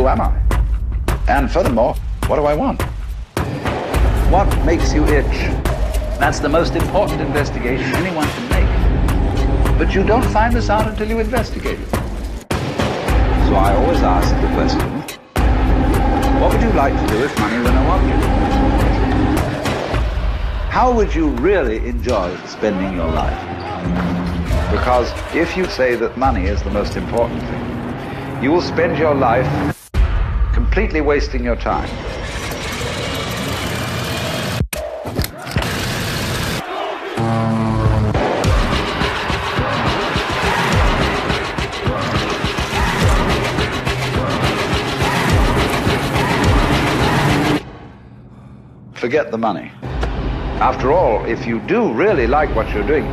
am I? And furthermore, what do I want? What makes you itch? That's the most important investigation anyone can make. But you don't find this out until you investigate it. So I always ask the question, what would you like to do if money were no object? How would you really enjoy spending your life? Because if you say that money is the most important thing, you will spend your life completely wasting your time. Forget the money. After all, if you do really like what you're doing,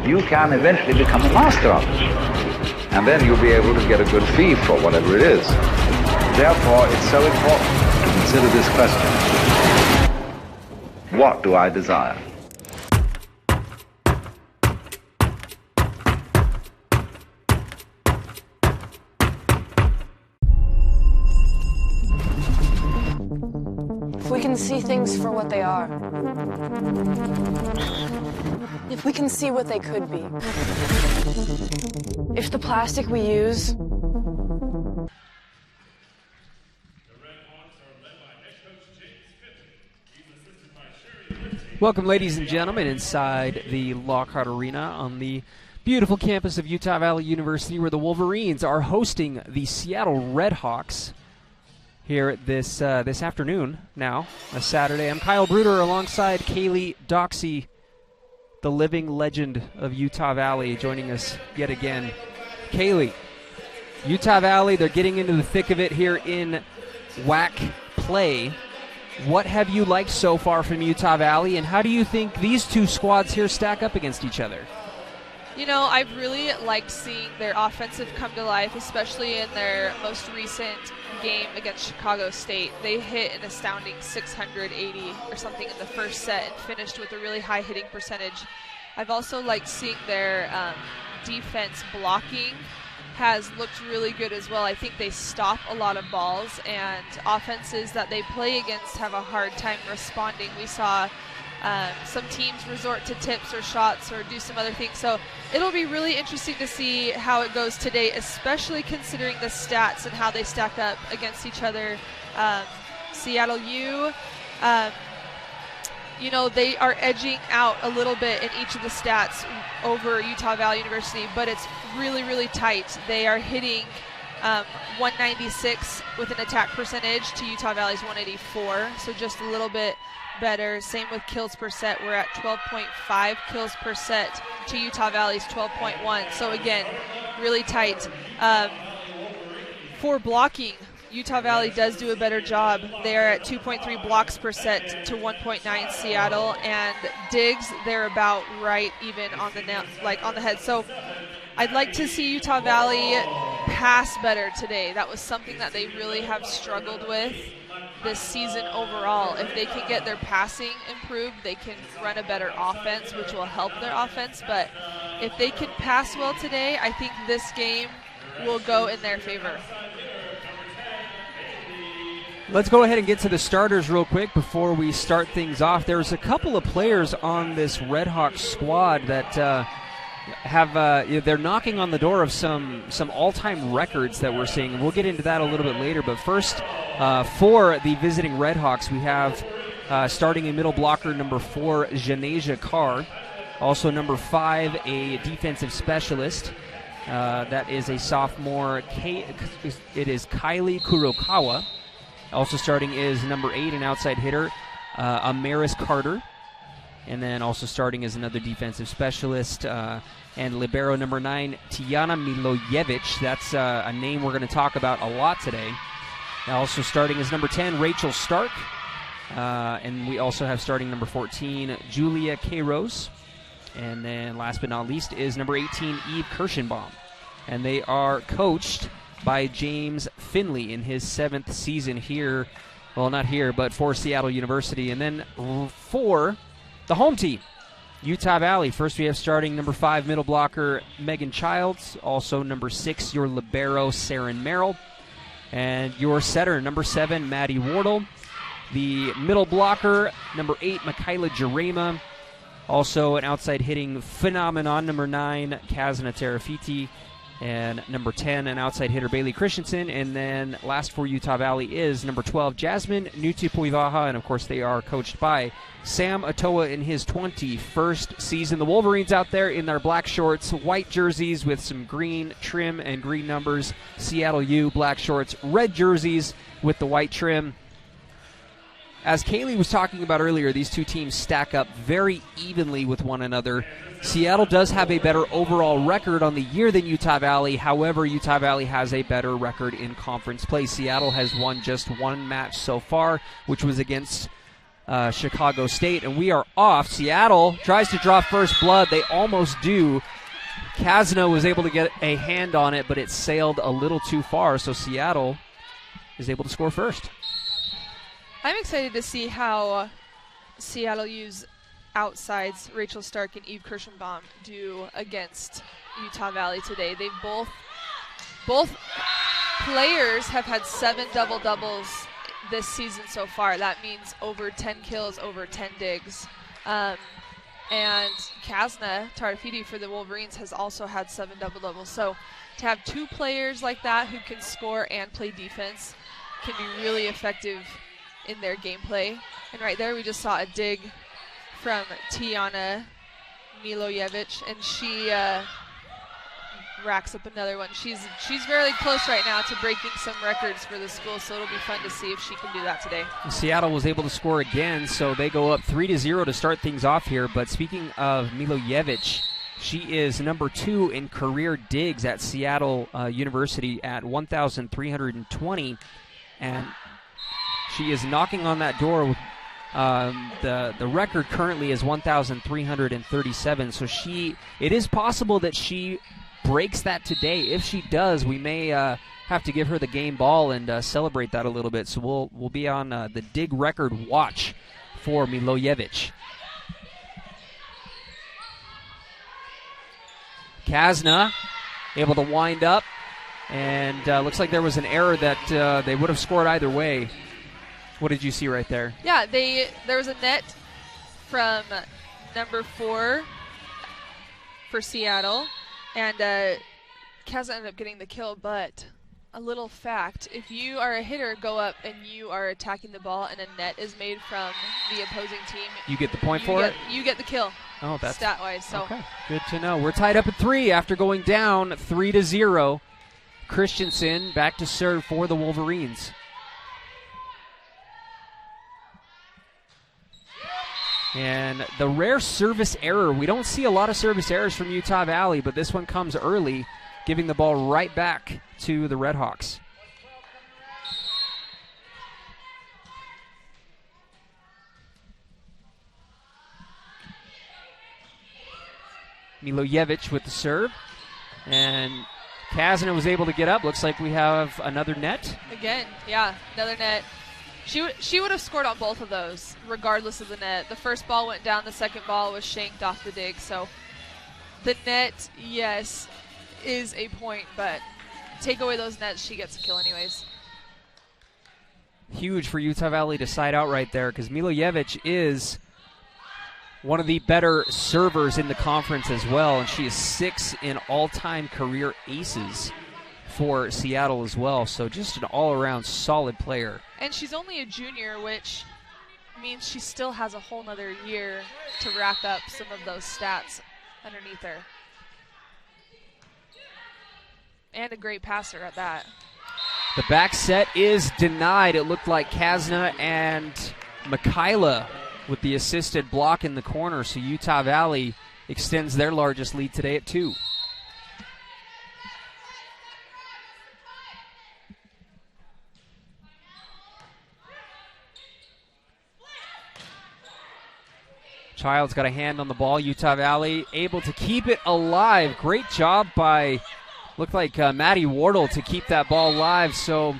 you can eventually become a master of it. And then you'll be able to get a good fee for whatever it is. Therefore, it's so important to consider this question. What do I desire? If we can see things for what they are, if we can see what they could be, if the plastic we use Welcome, ladies and gentlemen, inside the Lockhart Arena on the beautiful campus of Utah Valley University, where the Wolverines are hosting the Seattle Redhawks here this afternoon. Now, a Saturday. I'm Kyle Bruder alongside Kaylee Doxey, the living legend of Utah Valley, joining us yet again. Kaylee, Utah Valley, they're getting into the thick of it here in WAC play. What have you liked so far from Utah Valley, and how do you think these two squads here stack up against each other? You know, I've really liked seeing their offensive come to life, especially in their most recent game against Chicago State. They hit an astounding 680 or something in the first set and finished with a really high hitting percentage. I've also liked seeing their defense blocking has looked really good as well. I think they stop a lot of balls, and offenses that they play against have a hard time responding. We saw some teams resort to tips or shots or do some other things. So it'll be really interesting to see how it goes today, especially considering the stats and how they stack up against each other. Seattle U, you know, they are edging out a little bit in each of the stats over Utah Valley University, but it's really, really tight. They are hitting 196 with an attack percentage to Utah Valley's 184, so just a little bit better. Same with kills per set. We're at 12.5 kills per set to Utah Valley's 12.1. So again, really tight. For blocking, Utah Valley does do a better job. They are at 2.3 blocks per set to 1.9 Seattle, and digs, they're about right even on the on the head. So I'd like to see Utah Valley pass better today. That was something that they really have struggled with this season overall. If they can get their passing improved, they can run a better offense, which will help their offense. But if they can pass well today, I think this game will go in their favor. Let's go ahead and get to the starters real quick before we start things off. There's a couple of players on this Redhawks squad that they're knocking on the door of some all-time records that we're seeing. We'll get into that a little bit later. But first, for the visiting Redhawks, we have starting in middle blocker number 4, Janasia Carr. Also number 5, a defensive specialist. That is a sophomore. It is Kylie Kurokawa. Also starting is number 8, an outside hitter, Amaris Carter. And then also starting is another defensive specialist. And libero number 9, Tiana Milojevic. That's a name we're going to talk about a lot today. Also starting is number 10, Rachel Stark. And we also have starting number 14, Julia Queiroz. And then last but not least is number 18, Eve Kirschenbaum. And they are coached by James Finley in his 7th season here. Well, not here, but for Seattle University. And then for the home team, Utah Valley. First we have starting number 5 middle blocker Megan Childs. Also number 6, your libero Saren Merrill. And your setter, number 7, Maddie Wardle. The middle blocker, number 8, Michaela Jarema. Also an outside hitting phenomenon, number 9, Kazna Terafiti. And number 10, an outside hitter, Bailey Christensen. And then last for Utah Valley is number 12, Jasmine Nutupuivaha. And, of course, they are coached by Sam Atoa in his 21st season. The Wolverines out there in their black shorts, white jerseys with some green trim and green numbers. Seattle U, black shorts, red jerseys with the white trim. As Kaylee was talking about earlier, these two teams stack up very evenly with one another. Seattle does have a better overall record on the year than Utah Valley. However, Utah Valley has a better record in conference play. Seattle has won just one match so far, which was against Chicago State, and we are off. Seattle tries to draw first blood. They almost do. Kazna was able to get a hand on it, but it sailed a little too far, so Seattle is able to score first. I'm excited to see how Seattle U's outsides, Rachel Stark and Eve Kirschenbaum, do against Utah Valley today. They both players have had 7 double-doubles this season so far. That means over 10 kills, over 10 digs. And Kazna Tarafiti for the Wolverines has also had 7 double-doubles. So to have 2 players like that who can score and play defense can be really effective in their gameplay. And right there we just saw a dig from Tiana Milojevic, and she racks up another one. She's very close right now to breaking some records for the school, so it'll be fun to see if she can do that today. Seattle was able to score again, so they go up 3-0 to start things off here. But speaking of Milojevic, she is number 2 in career digs at Seattle University at 1,320, and she is knocking on that door with the record currently is 1,337. So it is possible that she breaks that today. If she does, we may have to give her the game ball and celebrate that a little bit. So we'll be on the dig record watch for Milojevic. Kazna able to wind up, and looks like there was an error that they would have scored either way. What did you see right there? Yeah, there was a net from number 4 for Seattle, and Kazna ended up getting the kill. But a little fact, if you are a hitter, go up and you are attacking the ball and a net is made from the opposing team, you get the point for it? You get the kill. Oh, that's stat-wise. So. Okay, good to know. We're tied up at 3 after going down 3-0. Christensen back to serve for the Wolverines. And the rare service error. We don't see a lot of service errors from Utah Valley, but this one comes early, giving the ball right back to the Redhawks. Milojevic with the serve. And Kazna was able to get up. Looks like we have another net. Again, yeah, another net. She would have scored on both of those, regardless of the net. The first ball went down. The second ball was shanked off the dig. So the net, yes, is a point, but take away those nets, she gets a kill anyways. Huge for Utah Valley to side out right there, because Milojevic is one of the better servers in the conference as well, and she is 6 in all-time career aces for Seattle as well. So just an all-around solid player. And she's only a junior, which means she still has a whole nother year to rack up some of those stats underneath her. And a great passer at that. The back set is denied. It looked like Kazna and Michaela with the assisted block in the corner. So Utah Valley extends their largest lead today at 2. Child's got a hand on the ball. Utah Valley able to keep it alive. Great job by, looked like Maddie Wardle to keep that ball alive. So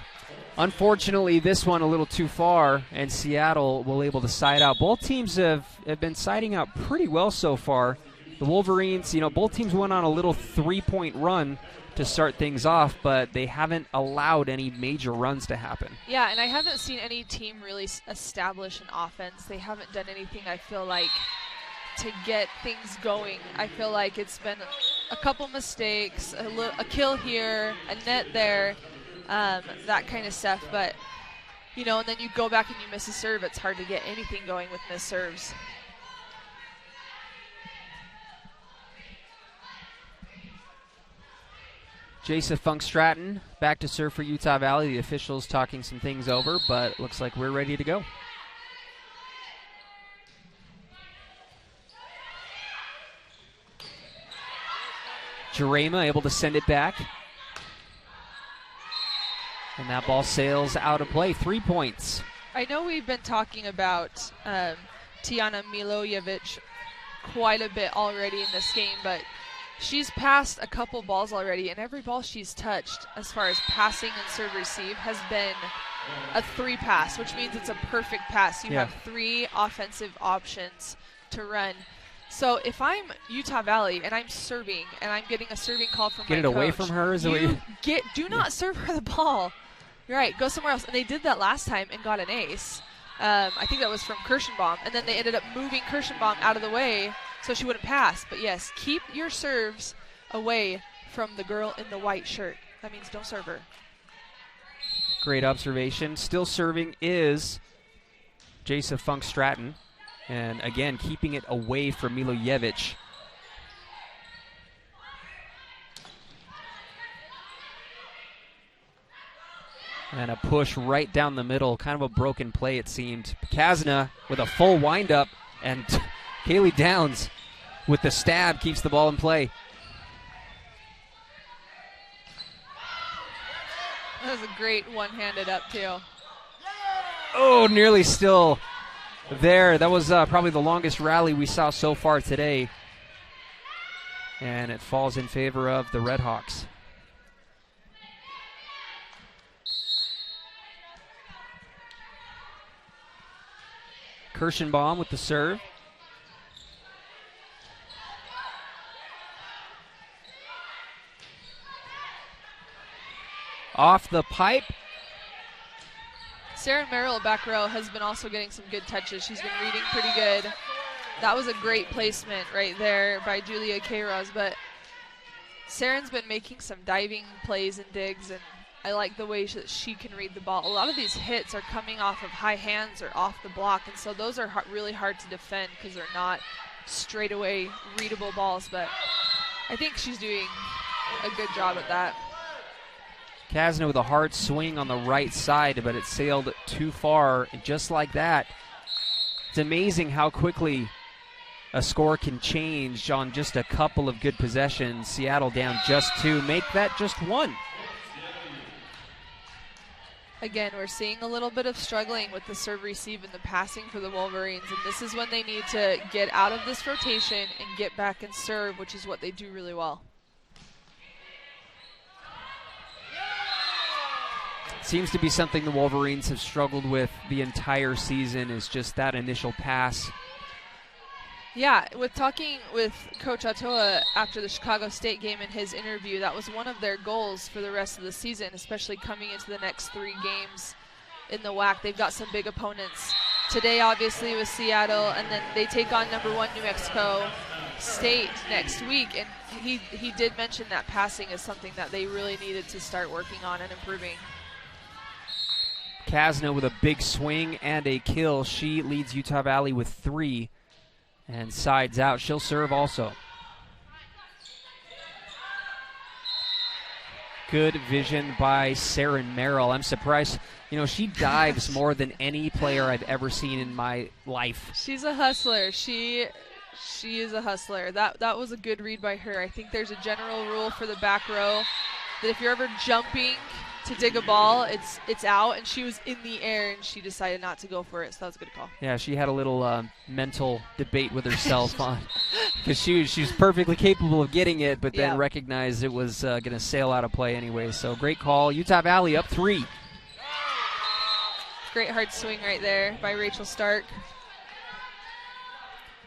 unfortunately, this one a little too far, and Seattle will able to side out. Both teams have been siding out pretty well so far. the Wolverines, both teams went on a little 3-point run to start things off, but they haven't allowed any major runs to happen. Yeah, and I haven't seen any team really establish an offense. They haven't done anything, I feel like, to get things going. I feel like it's been a couple mistakes, a kill here, a net there, that kind of stuff. But, and then you go back and you miss a serve. It's hard to get anything going with missed serves. Jasa Funk Stratton back to serve for Utah Valley. The officials talking some things over, but looks like we're ready to go. Jarema able to send it back. And that ball sails out of play. 3 points. I know we've been talking about Tijana Milojevic quite a bit already in this game, but she's passed a couple balls already, and every ball she's touched as far as passing and serve receive has been a 3 pass, which means it's a perfect pass. You have 3 offensive options to run. So if I'm Utah Valley and I'm serving and I'm getting a serving call from my coach, get it away from her. Do not serve her the ball. You're right, go somewhere else. And they did that last time and got an ace. I think that was from Kirschenbaum, and then they ended up moving Kirschenbaum out of the way so she wouldn't pass. But yes, keep your serves away from the girl in the white shirt. That means don't serve her. Great observation. Still serving is Jasa Funk Stratton. And again, keeping it away from Milojevic. And a push right down the middle. Kind of a broken play, it seemed. Kazna with a full windup. And Kaylee Downs with the stab keeps the ball in play. That was a great one-handed up, too. Oh, nearly still there. That was probably the longest rally we saw so far today. And it falls in favor of the Redhawks. Kirschenbaum with the serve. Off the pipe. Sarah Merrill, back row, has been also getting some good touches. She's been reading pretty good. That was a great placement right there by Julia Queiroz, but Saren's been making some diving plays and digs, and I like the way that she can read the ball. A lot of these hits are coming off of high hands or off the block, and so those are really hard to defend because they're not straightaway readable balls, but I think she's doing a good job at that. Kazna with a hard swing on the right side, but it sailed too far, and just like that. It's amazing how quickly a score can change on just a couple of good possessions. Seattle down just 2, make that just 1. Again, we're seeing a little bit of struggling with the serve receive and the passing for the Wolverines, and this is when they need to get out of this rotation and get back and serve, which is what they do really well. Seems to be something the Wolverines have struggled with the entire season, is just that initial pass. Yeah, with talking with Coach Atoa after the Chicago State game in his interview, that was one of their goals for the rest of the season, especially coming into the next 3 games in the WAC. They've got some big opponents. Today, obviously, with Seattle, and then they take on #1 New Mexico State next week, and he did mention that passing is something that they really needed to start working on and improving. Kazna with a big swing and a kill. She leads Utah Valley with 3 and sides out. She'll serve also. Good vision by Saren Merrill. I'm surprised. She dives more than any player I've ever seen in my life. She's a hustler. She is a hustler. That was a good read by her. I think there's a general rule for the back row that if you're ever jumping to dig a ball, it's out, and she was in the air and she decided not to go for it, so that was a good call. Yeah, she had a little mental debate with herself on, because she was perfectly capable of getting it, but then recognized it was going to sail out of play anyway. So great call. Utah Valley up 3. Great hard swing right there by Rachel Stark.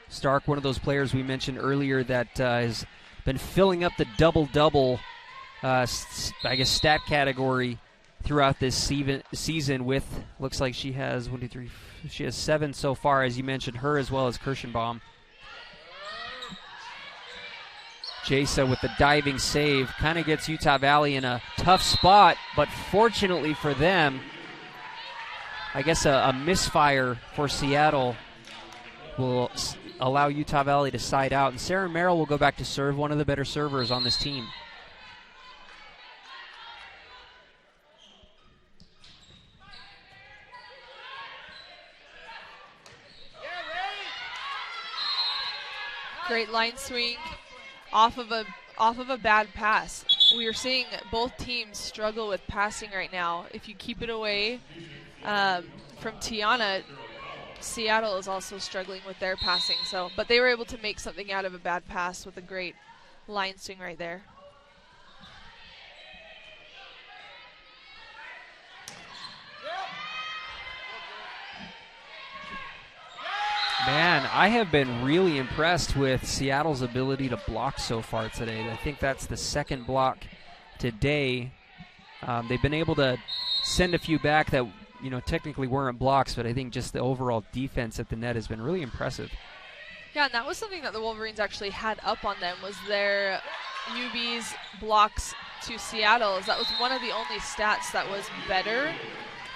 Stark, one of those players we mentioned earlier that has been filling up the double-double, I guess, stat category throughout this season with, looks like she has 1, 2, 3, she has 7 so far, as you mentioned, her as well as Kirschenbaum. Jasa with the diving save kind of gets Utah Valley in a tough spot, but fortunately for them, I guess a misfire for Seattle will allow Utah Valley to side out, and Sarah Merrill will go back to serve, one of the better servers on this team. Great line swing off of a bad pass. We are seeing both teams struggle with passing right now. If you keep it away from Tiana, Seattle is also struggling with their passing. But they were able to make something out of a bad pass with a great line swing right there. Man, I have been really impressed with Seattle's ability to block so far today. I think that's the second block today. They've been able to send a few back that, technically weren't blocks, but I think just the overall defense at the net has been really impressive. Yeah, and that was something that the Wolverines actually had up on them, was their UB's blocks to Seattle's. That was one of the only stats that was better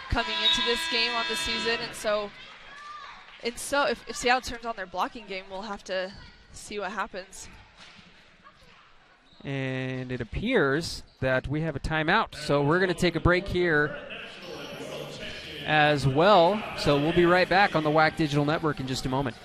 coming into this game on the season, and so if Seattle turns on their blocking game, we'll have to see what happens. And it appears that we have a timeout, so we're going to take a break here as well. So we'll be right back on the WAC Digital Network in just a moment.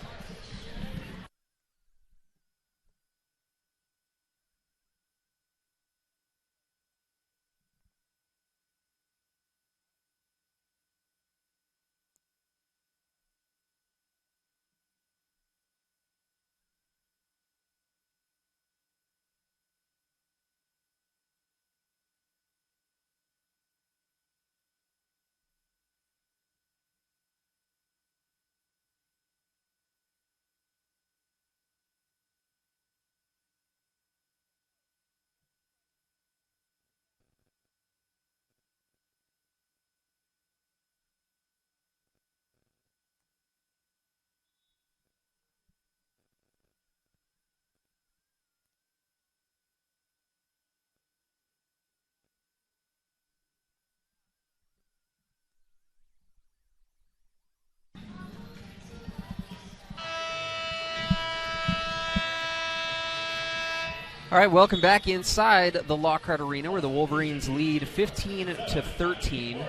All right, welcome back inside the Lockhart Arena where the Wolverines lead 15-13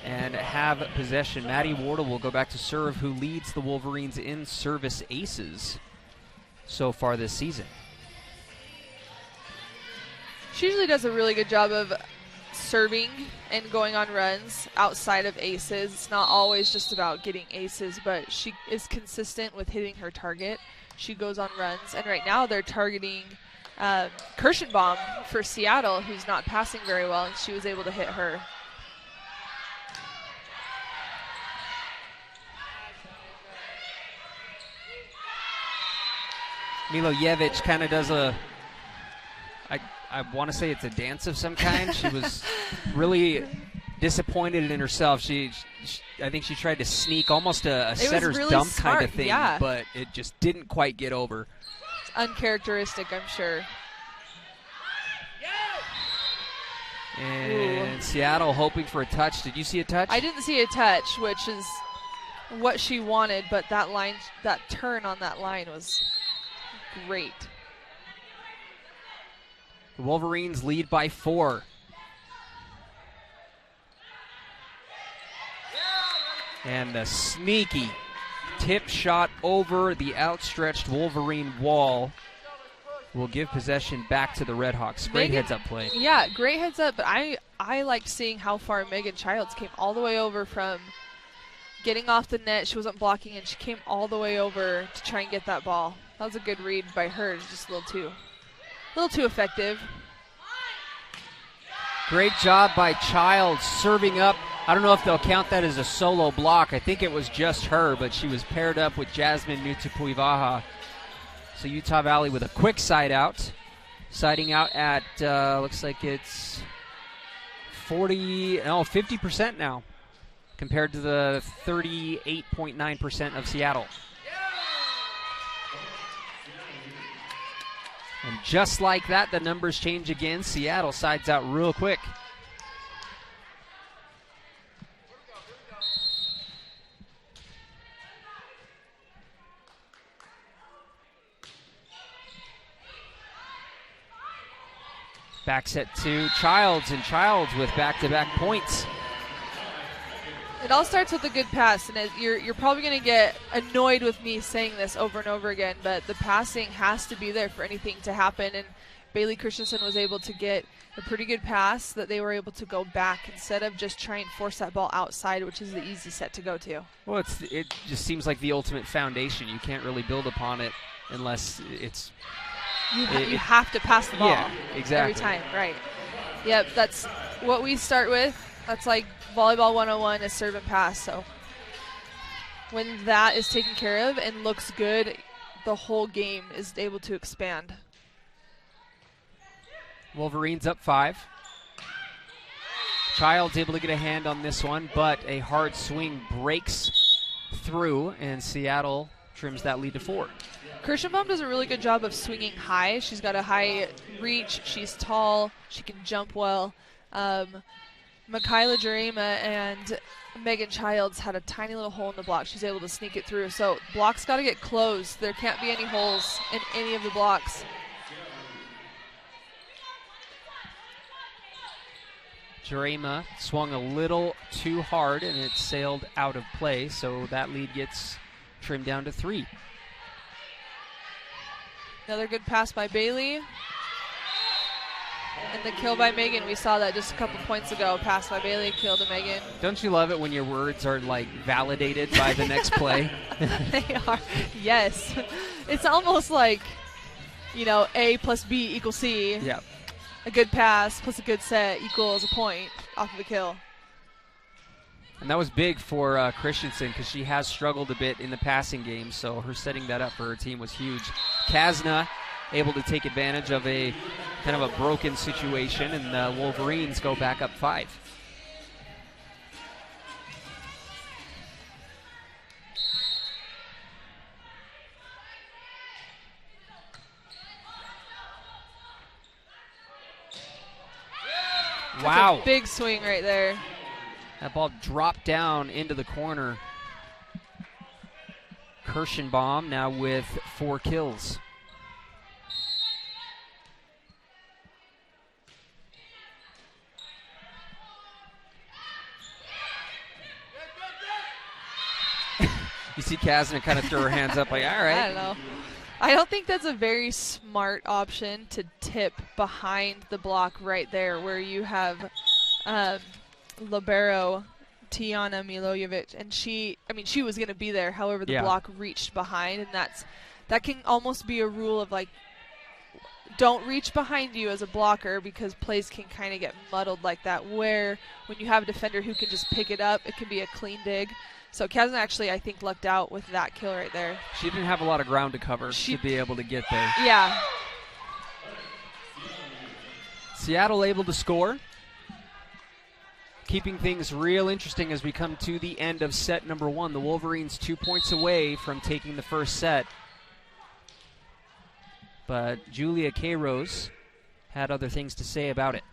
and have possession. Maddie Wardle will go back to serve, who leads the Wolverines in service aces so far this season. She usually does a really good job of serving and going on runs outside of aces. It's not always just about getting aces, but she is consistent with hitting her target. She goes on runs, and right now they're targeting Kirschenbaum for Seattle, who's not passing very well, and she was able to hit her. Milojevic kind of does I want to say it's a dance of some kind. She was really disappointed in herself. I think she tried to sneak almost a setter's really dump smart, kind of thing, yeah. But it just didn't quite get over. Uncharacteristic, I'm sure. And Seattle hoping for a touch. Did you see a touch? I didn't see a touch, which is what she wanted, but that turn on that line was great. The Wolverines lead by 4. And a sneaky tip shot over the outstretched Wolverine wall will give possession back to the Redhawks. Great heads-up play. Yeah, great heads-up, but I liked seeing how far Megan Childs came all the way over from getting off the net. She wasn't blocking, and she came all the way over to try and get that ball. That was a good read by her, just a little too effective. Great job by Childs serving up I don't know if they'll count that as a solo block. I think it was just her, but she was paired up with Jasmine Nutupuivaha. So Utah Valley with a quick side out. Siding out at, looks like it's 50% now, compared to the 38.9% of Seattle. And just like that, the numbers change again. Seattle sides out real quick. Back set to Childs, and Childs with back-to-back points. It all starts with a good pass, and you're probably going to get annoyed with me saying this over and over again, but the passing has to be there for anything to happen, and Bailey Christensen was able to get a pretty good pass that they were able to go back instead of just try and force that ball outside, which is the easy set to go to. Well, it just seems like the ultimate foundation. You can't really build upon it unless it's... You have to pass the ball. Yeah, exactly. Every time, right. Yep, that's what we start with. That's like volleyball 101 is serve and pass. So when that is taken care of and looks good, the whole game is able to expand. Wolverines up 5. Child's able to get a hand on this one, but a hard swing breaks through, and Seattle trims that lead to 4. Kirschenbaum does a really good job of swinging high. She's got a high reach. She's tall. She can jump well. Michaela Jarema and Megan Childs had a tiny little hole in the block. She's able to sneak it through. So blocks got to get closed. There can't be any holes in any of the blocks. Jarema swung a little too hard, and it sailed out of play, so that lead gets trimmed down to 3. Another good pass by Bailey. And the kill by Megan. We saw that just a couple points ago. Pass by Bailey, kill to Megan. Don't you love it when your words are, like, validated by the next play? They are. Yes. It's almost like, A plus B equals C. Yeah. A good pass plus a good set equals a point off of the kill. And that was big for Christensen because she has struggled a bit in the passing game, so her setting that up for her team was huge. Kasna able to take advantage of a kind of a broken situation, and the Wolverines go back up 5. Wow. That's a big swing right there. That ball dropped down into the corner. Kirschenbaum now with 4 kills. You see Kasna kind of throw her hands up like, all right. I don't know. I don't think that's a very smart option to tip behind the block right there where you have libero Tijana Milojevic, and she was going to be there. However, the block reached behind, and that can almost be a rule of like, don't reach behind you as a blocker because plays can kind of get muddled like that. Where when you have a defender who can just pick it up, it can be a clean dig. So Kasna actually, I think, lucked out with that kill right there. She didn't have a lot of ground to cover to be able to get there. Yeah. Seattle able to score. Keeping things real interesting as we come to the end of set number 1. The Wolverines 2 points away from taking the first set. But Julia K-Rose had other things to say about it.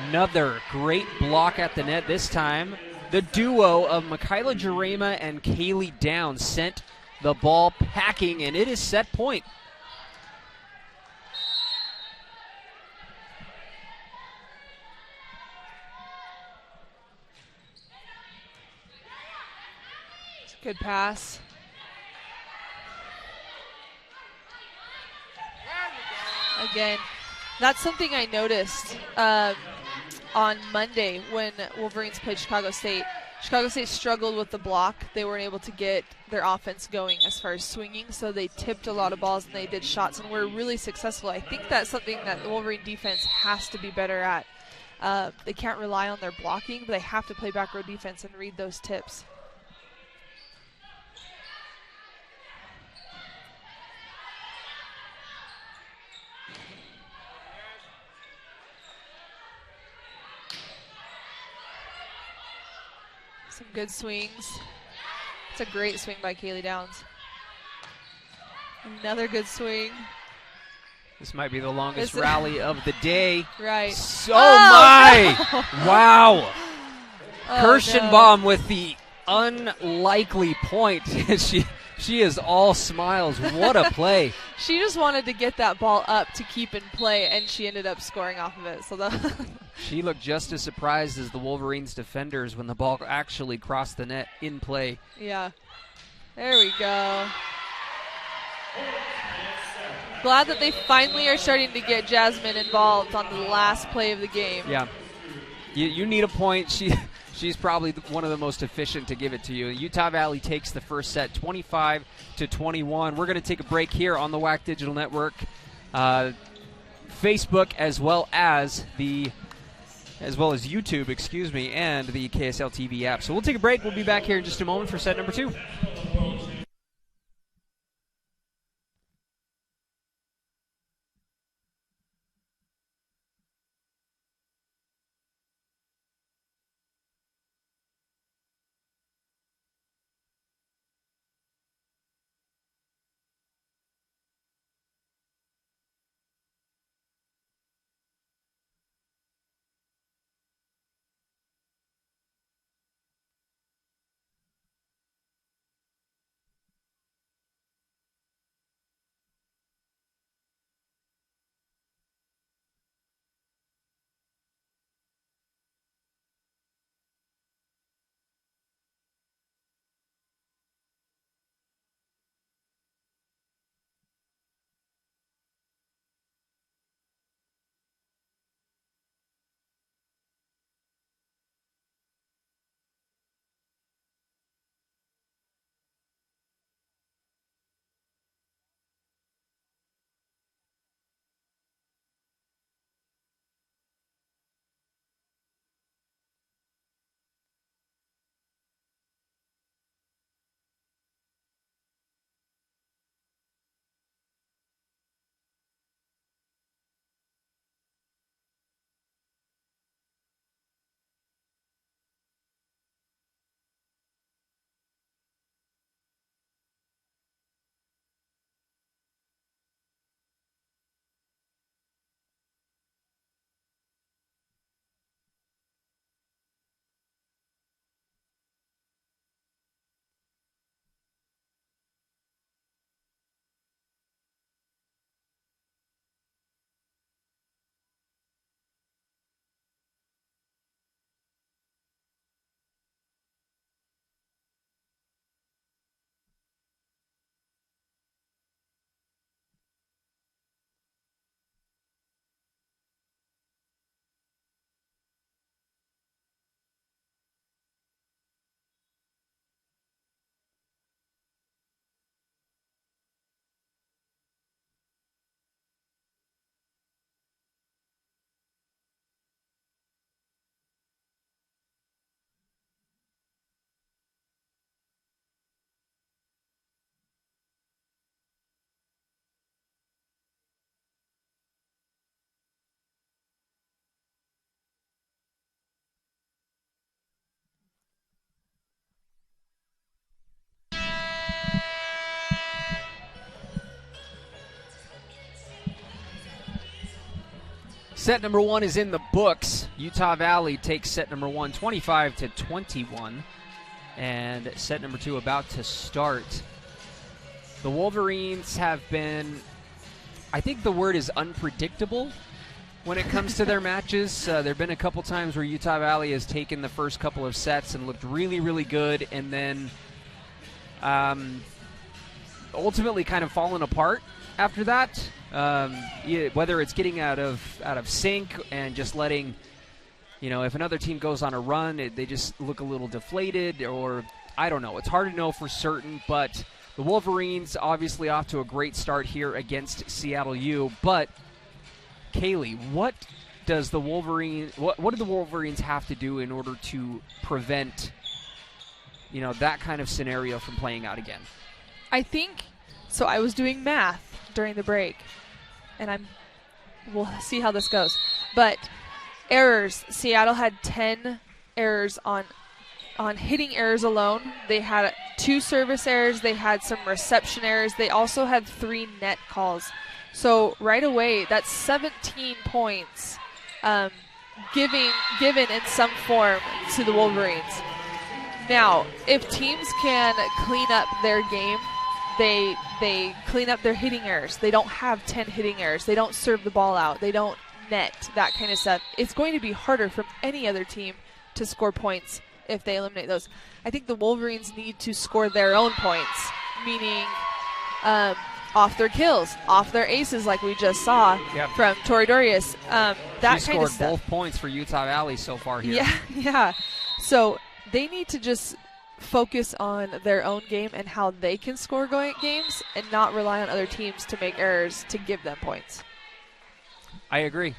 Another great block at the net. This time, the duo of Michaela Jarema and Kaylee Downs sent the ball packing, and it is set point. It's a good pass. Again, that's something I noticed on Monday when Wolverines played Chicago State. Chicago State struggled with the block. They weren't able to get their offense going as far as swinging, so they tipped a lot of balls and they did shots and were really successful. I think that's something that the Wolverine defense has to be better at. They can't rely on their blocking, but they have to play back row defense and read those tips. Some good swings. It's a great swing by Kaylee Downs. Another good swing. This might be the longest rally of the day. Right. So my! No. Wow. Kirschenbaum no. with the unlikely point. She is all smiles. What a play. She just wanted to get that ball up to keep in play, and she ended up scoring off of it. So she looked just as surprised as the Wolverines defenders when the ball actually crossed the net in play. Yeah. There we go. Glad that they finally are starting to get Jasmine involved on the last play of the game. Yeah. You need a point. She's probably one of the most efficient to give it to you. Utah Valley takes the first set 25-21. We're going to take a break here on the WAC Digital Network, Facebook, as well as YouTube, and the KSL TV app. So we'll take a break. We'll be back here in just a moment for set number 2. Set number 1 is in the books. Utah Valley takes set number 1, 25-21. And set number 2 about to start. The Wolverines have been, I think the word is unpredictable when it comes to their matches. There have been a couple times where Utah Valley has taken the first couple of sets and looked really, really good, and then ultimately kind of fallen apart after that. Whether it's getting out of sync and just letting if another team goes on a run, they just look a little deflated, or I don't know. It's hard to know for certain, but the Wolverines obviously off to a great start here against Seattle U. But, Kaylee, what do the Wolverines have to do in order to prevent, that kind of scenario from playing out again? I think, so I was doing math during the break, and we'll see how this goes. But errors, Seattle had 10 errors on hitting errors alone. They had 2 service errors. They had some reception errors. They also had 3 net calls. So right away, that's 17 points given in some form to the Wolverines. Now, if teams can clean up their game, they clean up their hitting errors. They don't have 10 hitting errors. They don't serve the ball out. They don't net, that kind of stuff. It's going to be harder for any other team to score points if they eliminate those. I think the Wolverines need to score their own points, meaning off their kills, off their aces like we just saw from Tori Dorius. That kind of scored stuff. Both points for Utah Valley so far here. Yeah. So they need to just focus on their own game and how they can score games and not rely on other teams to make errors to give them points. I agree.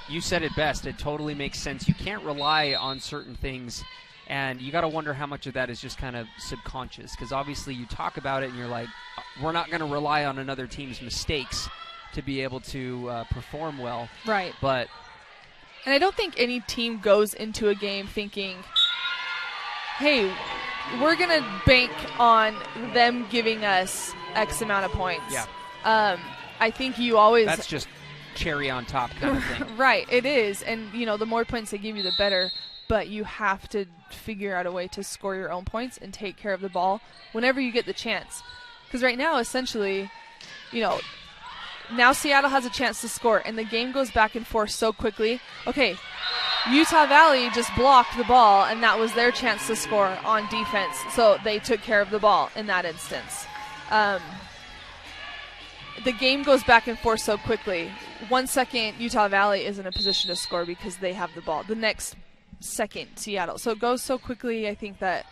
You said it best. It totally makes sense. You can't rely on certain things, and you got to wonder how much of that is just kind of subconscious, because obviously you talk about it and you're like, we're not going to rely on another team's mistakes to be able to perform well. Right. And I don't think any team goes into a game thinking, hey, we're going to bank on them giving us X amount of points. Yeah. I think you always... That's just cherry on top kind of thing. Right, it is. And, the more points they give you, the better. But you have to figure out a way to score your own points and take care of the ball whenever you get the chance. Because right now, essentially, now Seattle has a chance to score, and the game goes back and forth so quickly. Okay, Utah Valley just blocked the ball, and that was their chance to score on defense. So they took care of the ball in that instance. The game goes back and forth so quickly. 1 second, Utah Valley is in a position to score because they have the ball. The next second, Seattle. So it goes so quickly, I think that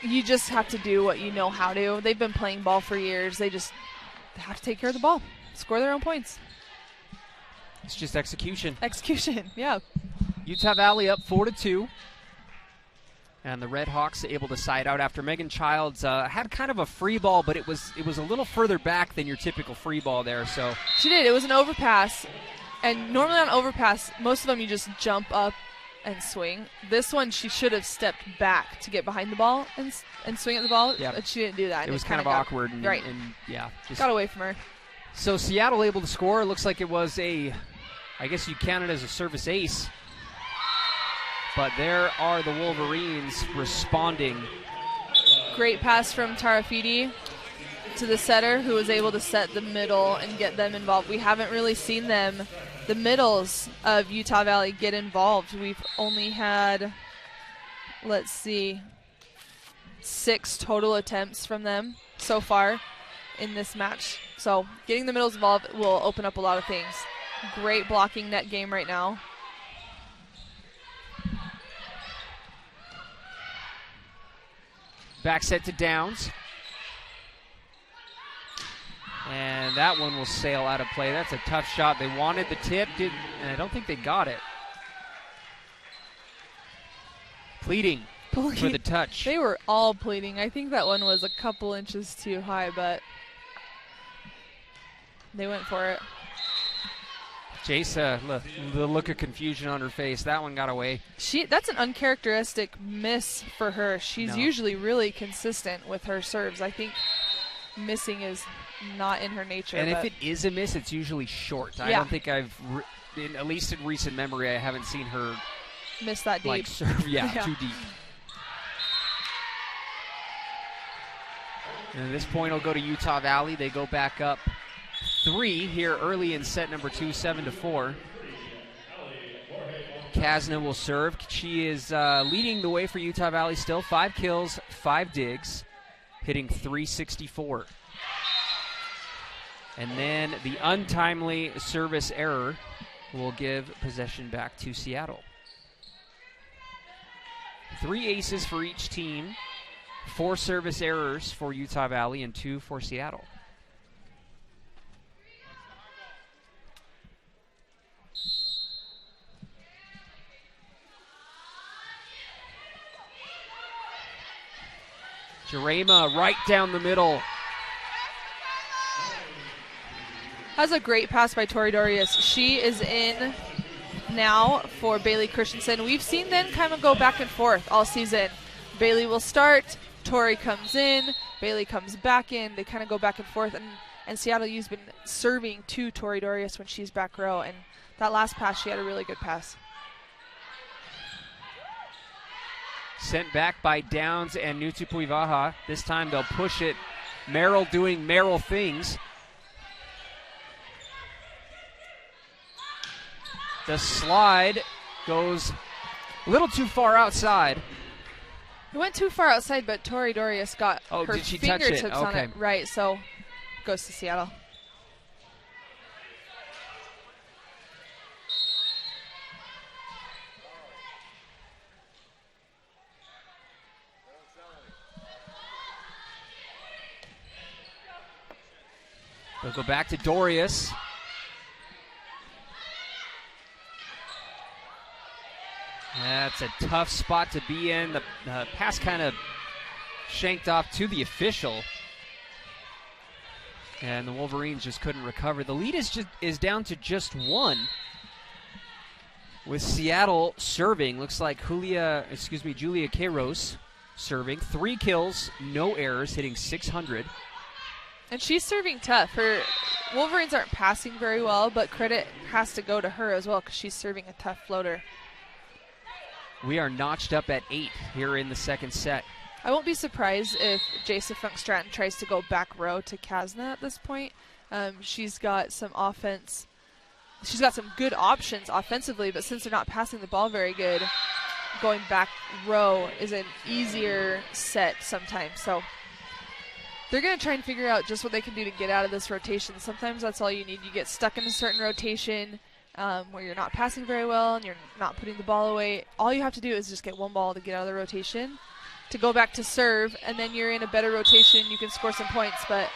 you just have to do what you know how to. They've been playing ball for years. They just have to take care of the ball, score their own points. It's just execution. Execution, yeah. Utah Valley up 4-2. And the Red Hawks able to side out after Megan Childs had kind of a free ball, but it was a little further back than your typical free ball there. So she did. It was an overpass, and normally on overpass, most of them you just jump up and swing. This one, she should have stepped back to get behind the ball and swing at the ball, but she didn't do that. It was kind of awkward. And just got away from her. So Seattle able to score. It looks like it was I guess you count it as a service ace. But there are the Wolverines responding. Great pass from Tarafidi to the setter, who was able to set the middle and get them involved. We haven't really seen the middles of Utah Valley get involved. We've only had, 6 total attempts from them so far in this match. So getting the middles involved will open up a lot of things. Great blocking net game right now. Back set to Downs. And that one will sail out of play. That's a tough shot. They wanted the tip, and I don't think they got it. Pleading for the touch. They were all pleading. I think that one was a couple inches too high, but they went for it. Jace, the look of confusion on her face. That one got away. That's an uncharacteristic miss for her. She's usually really consistent with her serves. I think missing is not in her nature. And if it is a miss, it's usually short. I don't think at least in recent memory, I haven't seen her miss that deep. Serve, too deep. And at this point, it'll go to Utah Valley. They go back up 3 here early in set number 2, 7-4. Kasna will serve. She is leading the way for Utah Valley still. 5 kills, 5 digs, hitting .364. And then the untimely service error will give possession back to Seattle. 3 aces for each team, 4 service errors for Utah Valley, and 2 for Seattle. Jarema right down the middle. That's a great pass by Tori Dorius. She is in now for Bailey Christensen. We've seen them kind of go back and forth all season. Bailey will start, Tori comes in, Bailey comes back in. They kind of go back and forth, and Seattle U's been serving to Tori Dorius when she's back row, and that last pass, she had a really good pass. Sent back by Downs and Nutupuivaha. This time they'll push it. Merrill doing Merrill things. The slide goes a little too far outside. It went too far outside, but Tori Dorius got her did she touch fingertips it? on Okay. it. Right, so goes to Seattle. They'll go back to Dorius. That's a tough spot to be in. The pass kind of shanked off to the official, and the Wolverines just couldn't recover. The lead is down to just 1, with Seattle serving. Looks like Julia Queiroz serving. 3 kills, no errors, hitting .600. And she's serving tough. Her Wolverines aren't passing very well, but credit has to go to her as well because she's serving a tough floater. We are notched up at 8 here in the second set. I won't be surprised if Jasa Funk Stratton tries to go back row to Kasna at this point. She's got some offense. She's got some good options offensively, but since they're not passing the ball very good, going back row is an easier set sometimes. So they're going to try and figure out just what they can do to get out of this rotation. Sometimes that's all you need. You get stuck in a certain rotation where you're not passing very well and you're not putting the ball away. All you have to do is just get 1 ball to get out of the rotation, to go back to serve, and then you're in a better rotation. You can score some points, but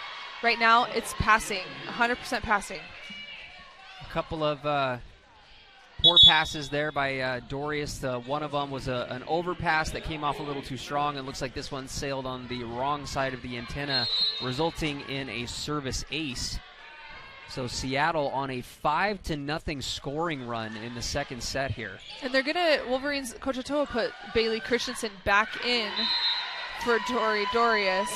right now it's passing, 100% passing. A couple of poor passes there by Dorius. One of them was an overpass that came off a little too strong. It looks like this one sailed on the wrong side of the antenna, resulting in a service ace. So Seattle on a 5-0 scoring run in the second set here. And they're Wolverines, Coach Otoa put Bailey Christensen back in for Tori Dorius.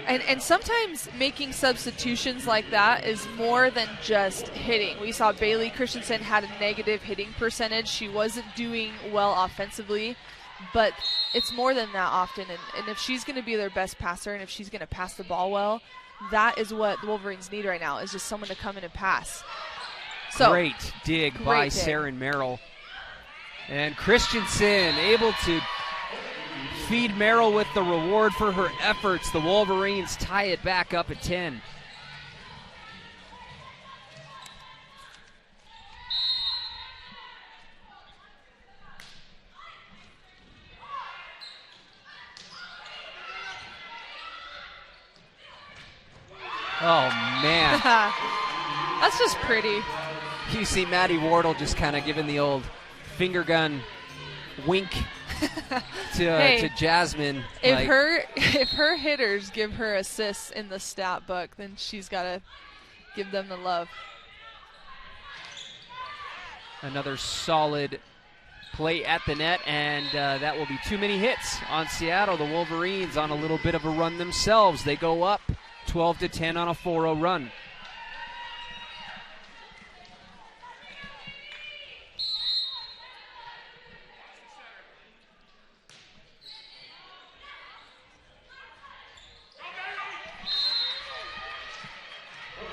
And sometimes making substitutions like that is more than just hitting. We saw Bailey Christensen had a negative hitting percentage. She wasn't doing well offensively, but it's more than that often. And if she's going to be their best passer and if she's going to pass the ball well, that is what the Wolverines need right now, is just someone to come in and pass. So, great dig by Saren Merrill. And Christensen able to feed Merrill with the reward for her efforts. The Wolverines tie it back up at 10. Oh, man. That's just pretty. You see Maddie Wardle just kind of giving the old finger gun wink to Jasmine. If her hitters give her assists in the stat book, then she's got to give them the love. Another solid play at the net, and that will be too many hits on Seattle. The Wolverines on a little bit of a run themselves. They go up 12-10 on a 4-0 run.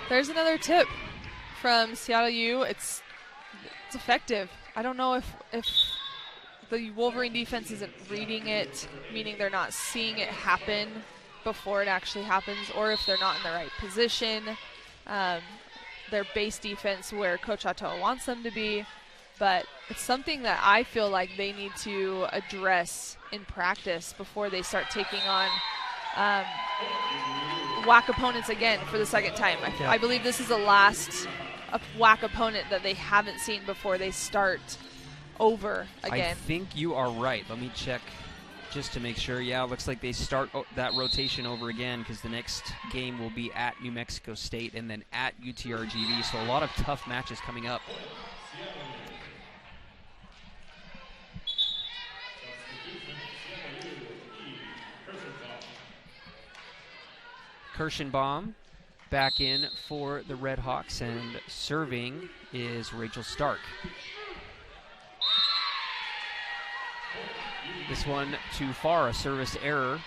There's another tip from Seattle U. It's effective. I don't know if the Wolverine defense isn't reading it, meaning they're not seeing it happen before it actually happens, or if they're not in the right position. their base defense where Coach Atto wants them to be, but it's something that I feel like they need to address in practice before they start taking on WAC opponents again for the second time. I believe this is the last WAC opponent that they haven't seen before they start over again. I think you are right. Let me check just to make sure. Yeah, it looks like they start that rotation over again because the next game will be at New Mexico State and then at UTRGV. So a lot of tough matches coming up. Kirschenbaum back in for the Red Hawks, and serving is Rachel Stark. This one too far, a service error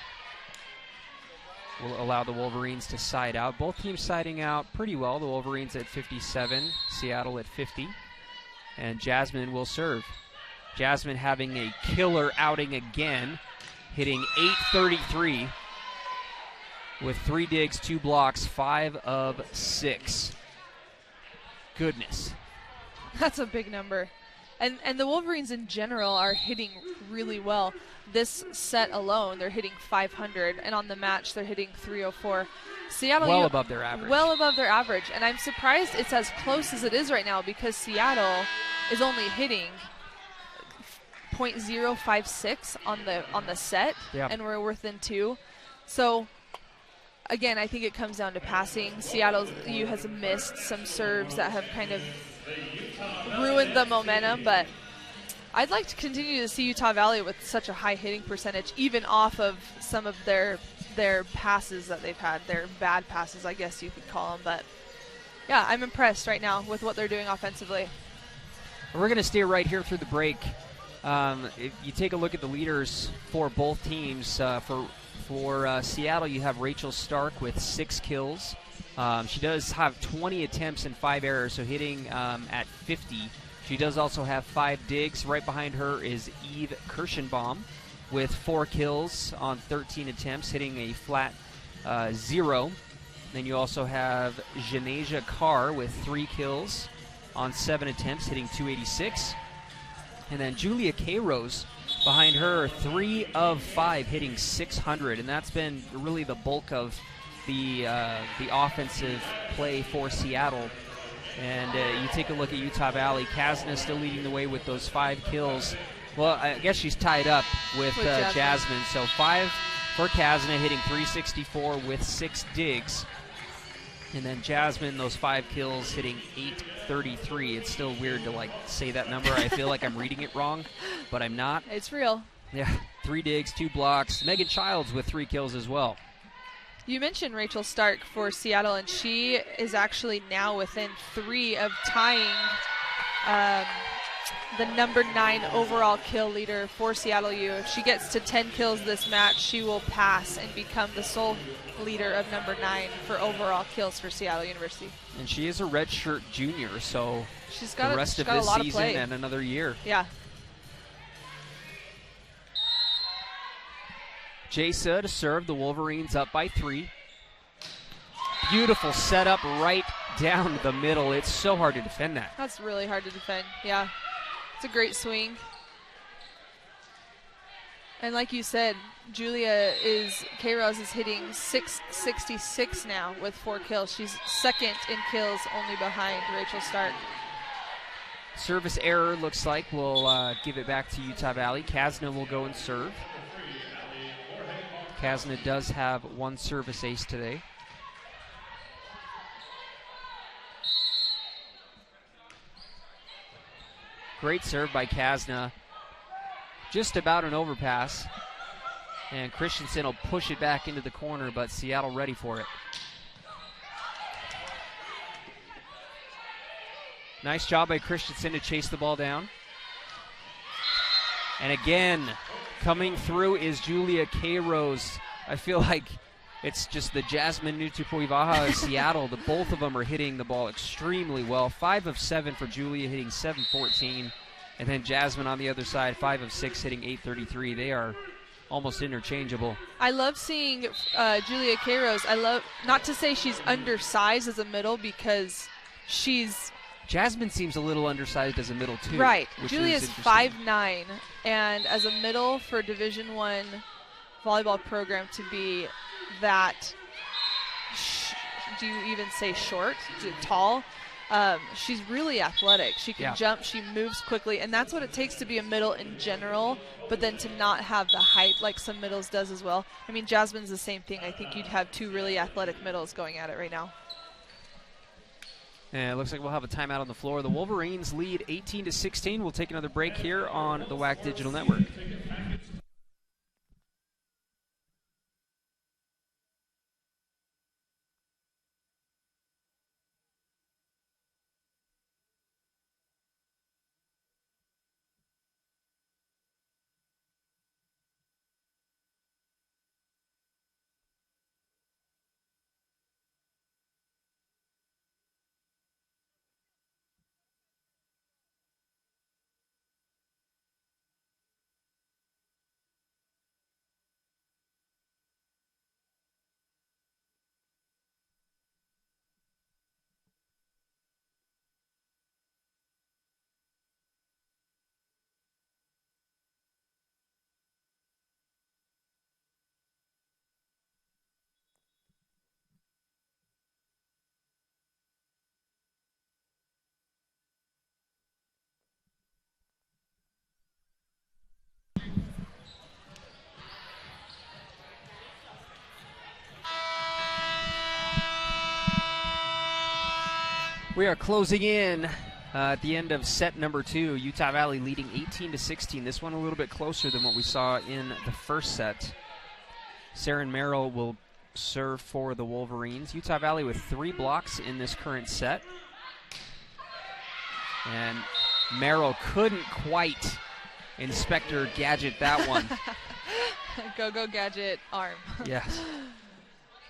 will allow the Wolverines to side out. Both teams siding out pretty well. The Wolverines at 57, Seattle at 50, and Jasmine will serve. Jasmine having a killer outing again, hitting .833. with 3 digs, 2 blocks, 5 of 6. Goodness. That's a big number. And the Wolverines in general are hitting really well. This set alone, they're hitting 500, and on the match, they're hitting 304. Seattle, well above their average. Well above their average, and I'm surprised it's as close as it is right now because Seattle is only hitting .056 on the set, and we're within 2. So again, I think it comes down to passing. Seattle has missed some serves that have kind of ruined the momentum, but I'd like to continue to see Utah Valley with such a high hitting percentage, even off of some of their passes that they've had, their bad passes, I guess you could call them. But yeah, I'm impressed right now with what they're doing offensively. We're going to stay right here through the break. If you take a look at the leaders for both teams, for Seattle, you have Rachel Stark with 6 kills. She does have 20 attempts and 5 errors, so hitting at 50. She does also have 5 digs. Right behind her is Eve Kirschenbaum with 4 kills on 13 attempts, hitting a flat 0. Then you also have Janasia Carr with 3 kills on 7 attempts, hitting 286. And then Julia K-Rose behind her, 3 of 5, hitting 600. And that's been really the bulk of the offensive play for Seattle. And you take a look at Utah Valley. Kasna still leading the way with those 5 kills. Well, I guess she's tied up with Jasmine. So 5 for Kasna, hitting 364 with 6 digs. And then Jasmine, those 5 kills, hitting 833. It's still weird to say that number. I feel like I'm reading it wrong, but I'm not. It's real. Yeah, 3 digs, 2 blocks. Megan Childs with 3 kills as well. You mentioned Rachel Stark for Seattle, and she is actually now within 3 of tying the number 9 overall kill leader for Seattle U. If she gets to 10 kills this match, she will pass and become the sole leader of number 9 for overall kills for Seattle University. And she is a redshirt junior, so she's got the rest of this season and another year. Yeah. Jasa to serve, the Wolverines up by 3. Beautiful setup right down the middle. It's so hard to defend that. That's really hard to defend, yeah. It's a great swing. And like you said, K-Rose is hitting 666 now with 4 kills. She's second in kills, only behind Rachel Stark. Service error looks like we'll give it back to Utah Valley. Kasna will go and serve. Kasna does have 1 service ace today. Great serve by Kasna. Just about an overpass. And Christensen will push it back into the corner, but Seattle ready for it. Nice job by Christensen to chase the ball down. And again, coming through is Julia K-Rose. I feel like it's just the Jasmine Nutupuivaha of Seattle. Both of them are hitting the ball extremely well. 5 of 7 for Julia, hitting 714. And then Jasmine on the other side, 5 of 6, hitting 833. They are almost interchangeable. I love seeing Julia K-Rose. I love, not to say she's undersized as a middle, because Jasmine seems a little undersized as a middle too. Right. Which Julia's is 5'9", and as a middle for Division I volleyball program to be that, do you even say short, tall? She's really athletic. She can jump, she moves quickly, and that's what it takes to be a middle in general, but then to not have the height like some middles does as well. I mean, Jasmine's the same thing. I think you'd have two really athletic middles going at it right now. And it looks like we'll have a timeout on the floor. The Wolverines lead 18-16. We'll take another break here on the WAC Digital Network. We are closing in at the end of set number 2. Utah Valley leading 18-16. This one a little bit closer than what we saw in the first set. Saren Merrill will serve for the Wolverines. Utah Valley with 3 blocks in this current set. And Merrill couldn't quite Inspector Gadget that one. Go Gadget arm. Yes.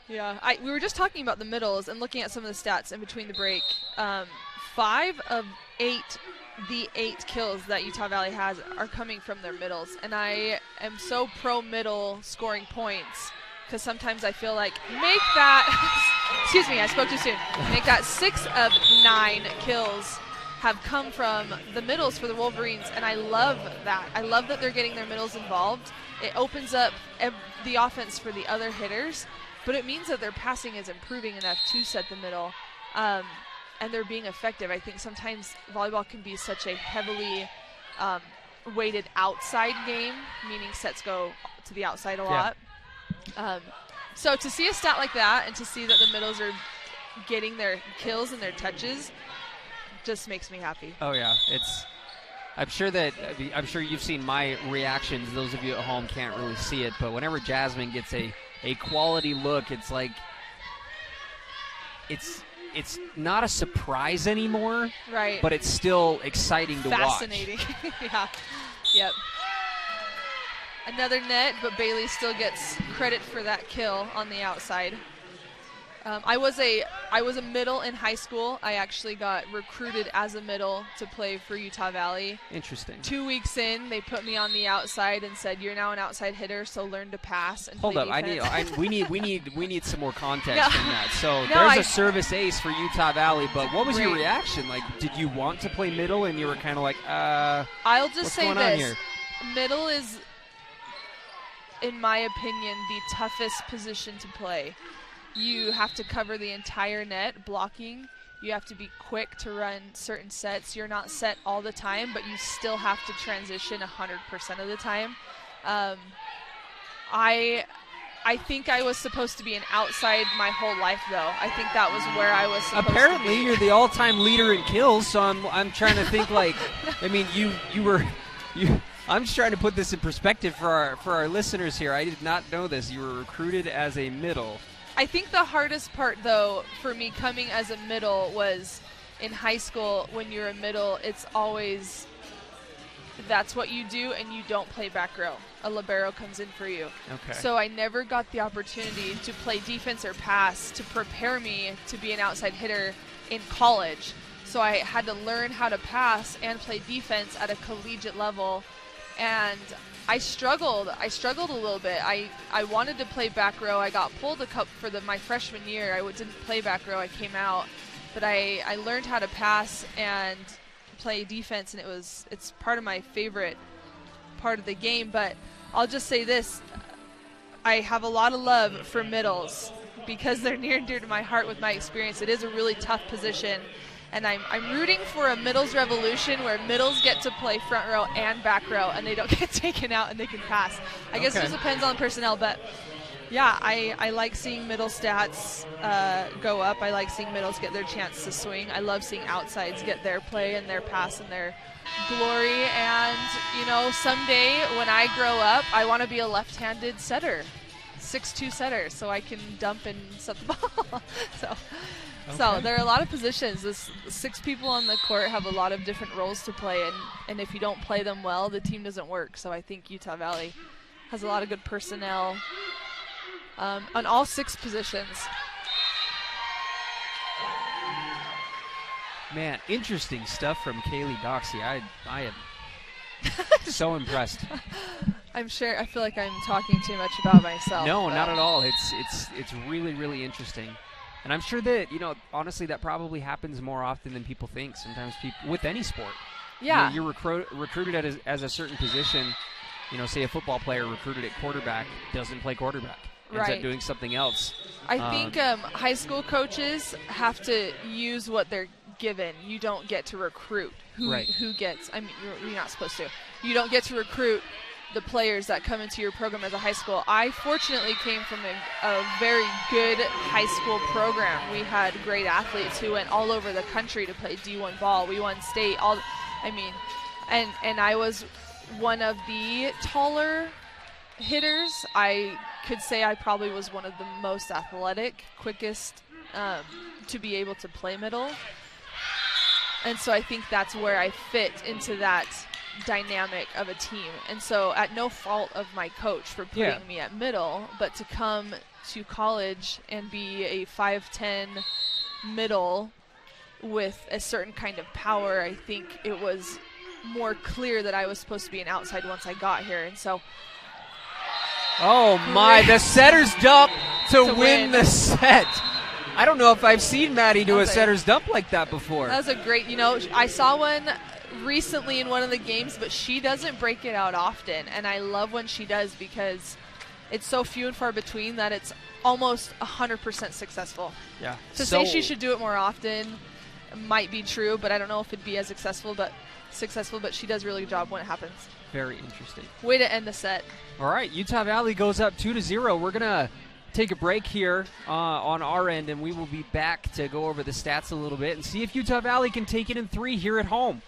Yeah, we were just talking about the middles and looking at some of the stats in between the break. 5 of 8, the 8 kills that Utah Valley has are coming from their middles. And I am so pro middle scoring points because sometimes I feel like make that, excuse me, I spoke too soon. Make that 6 of 9 kills have come from the middles for the Wolverines, and I love that. I love that they're getting their middles involved. It opens up the offense for the other hitters, but it means that their passing is improving enough to set the middle, and they're being effective. I think sometimes volleyball can be such a heavily weighted outside game, meaning sets go to the outside a lot. So to see a stat like that and to see that the middles are getting their kills and their touches just makes me happy. Oh yeah, I'm sure you've seen my reactions. Those of you at home can't really see it, but whenever Jasmine gets a quality look, it's like it's not a surprise anymore, right? But it's still exciting to watch. Fascinating. Yeah. Yep. Another net, but Bailey still gets credit for that kill on the outside. I was a middle in high school. I actually got recruited as a middle to play for Utah Valley. Interesting. 2 weeks in, they put me on the outside and said, "You're now an outside hitter, so learn to pass and Hold up, play defense." we need some more context in that. So there's a service ace for Utah Valley, but what was your reaction? Like, did you want to play middle and you were kind of like, I'll just say this: here? Middle is, in my opinion, the toughest position to play. You have to cover the entire net, blocking. You have to be quick to run certain sets. You're not set all the time, but you still have to transition 100% of the time. I think I was supposed to be an outside my whole life, though. I think that was where I was supposed Apparently, to be. you're the all-time leader in kills, so I'm trying to think like, I mean, you. I'm just trying to put this in perspective for our listeners here. I did not know this. You were recruited as a middle. I think the hardest part, though, for me coming as a middle was in high school. When you're a middle, it's always that's what you do, and you don't play back row. A libero comes in for you. Okay. So I never got the opportunity to play defense or pass to prepare me to be an outside hitter in college. So I had to learn how to pass and play defense at a collegiate level, and I struggled a little bit. I wanted to play back row. I got pulled a cup for my freshman year. I didn't play back row. I came out. but I learned how to pass and play defense, and it's part of my favorite part of the game. But I'll just say this, I have a lot of love for middles because they're near and dear to my heart with my experience. It is a really tough position, and I'm rooting for a middles revolution where middles get to play front row and back row, and they don't get taken out and they can pass. I guess it just depends on personnel, but yeah, I like seeing middle stats go up. I like seeing middles get their chance to swing. I love seeing outsides get their play and their pass and their glory. And, someday when I grow up, I want to be a left-handed setter, 6'2" setter, so I can dump and set the ball. So there are a lot of positions. This 6 people on the court have a lot of different roles to play, and if you don't play them well, the team doesn't work. So I think Utah Valley has a lot of good personnel on all 6 positions. Man, interesting stuff from Kaylee Doxey. I am so impressed. I'm sure. I feel like I'm talking too much about myself. No, not at all. It's really, really interesting. And I'm sure that, honestly, that probably happens more often than people think. Sometimes people, with any sport. Yeah. You're recruited as a certain position. Say a football player recruited at quarterback doesn't play quarterback. Ends up doing something else. I think high school coaches have to use what they're given. You don't get to recruit who gets. I mean, you're not supposed to. You don't get to recruit the players that come into your program as a high school. I fortunately came from a very good high school program. We had great athletes who went all over the country to play D1 ball. We won state. And I was one of the taller hitters. I could say I probably was one of the most athletic, quickest to be able to play middle. And so I think that's where I fit into that dynamic of a team. And so at no fault of my coach for putting me at middle, but to come to college and be a 5'10" middle with a certain kind of power, I think it was more clear that I was supposed to be an outside once I got here. And so oh my, the setter's dump to win the set. I don't know if I've seen Maddie do a setter's dump like that before. That was a great, I saw one recently in one of the games, but she doesn't break it out often. And I love when she does because it's so few and far between that it's almost 100% successful. Yeah. To say she should do it more often might be true, but I don't know if it'd be as successful, but she does a really good job when it happens. Very interesting. Way to end the set. All right, Utah Valley goes up 2-0. We're going to take a break here on our end, and we will be back to go over the stats a little bit and see if Utah Valley can take it in 3 here at home.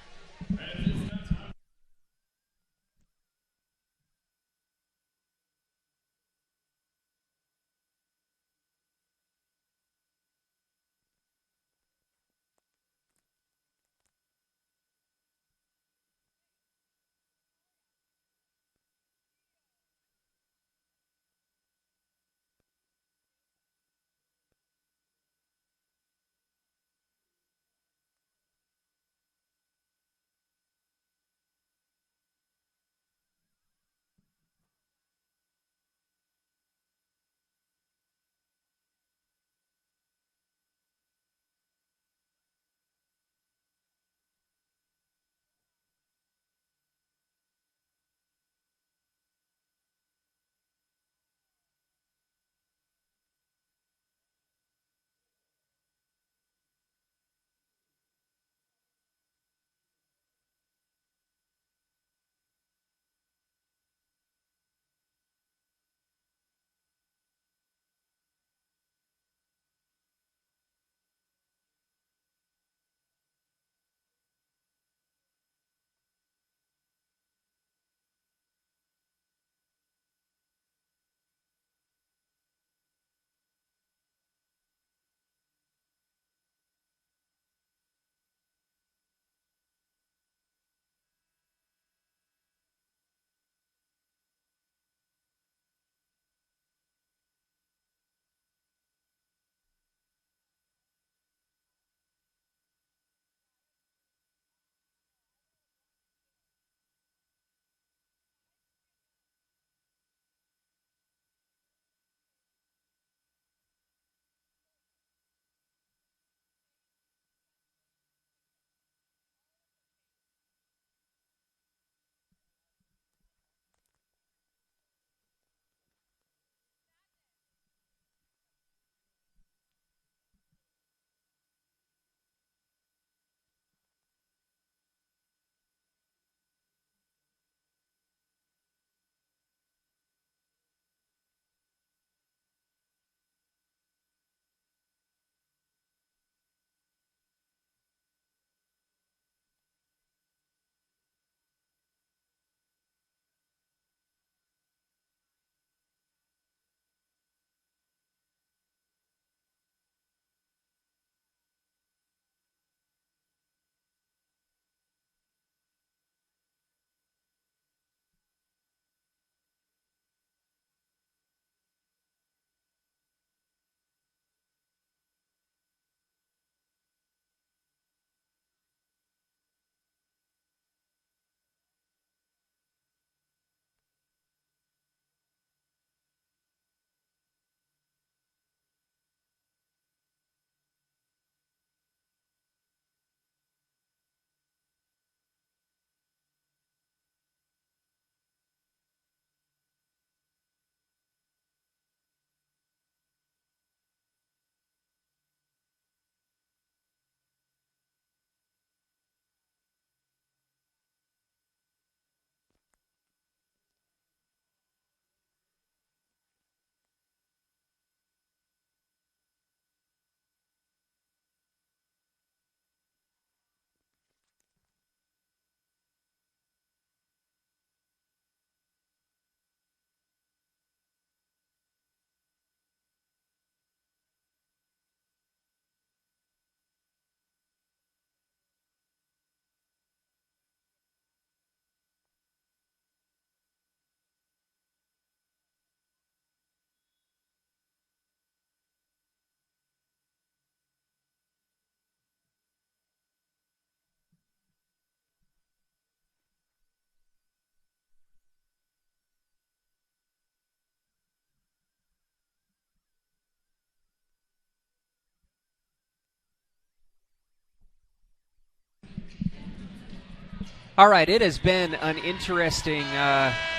All right, it has been an interesting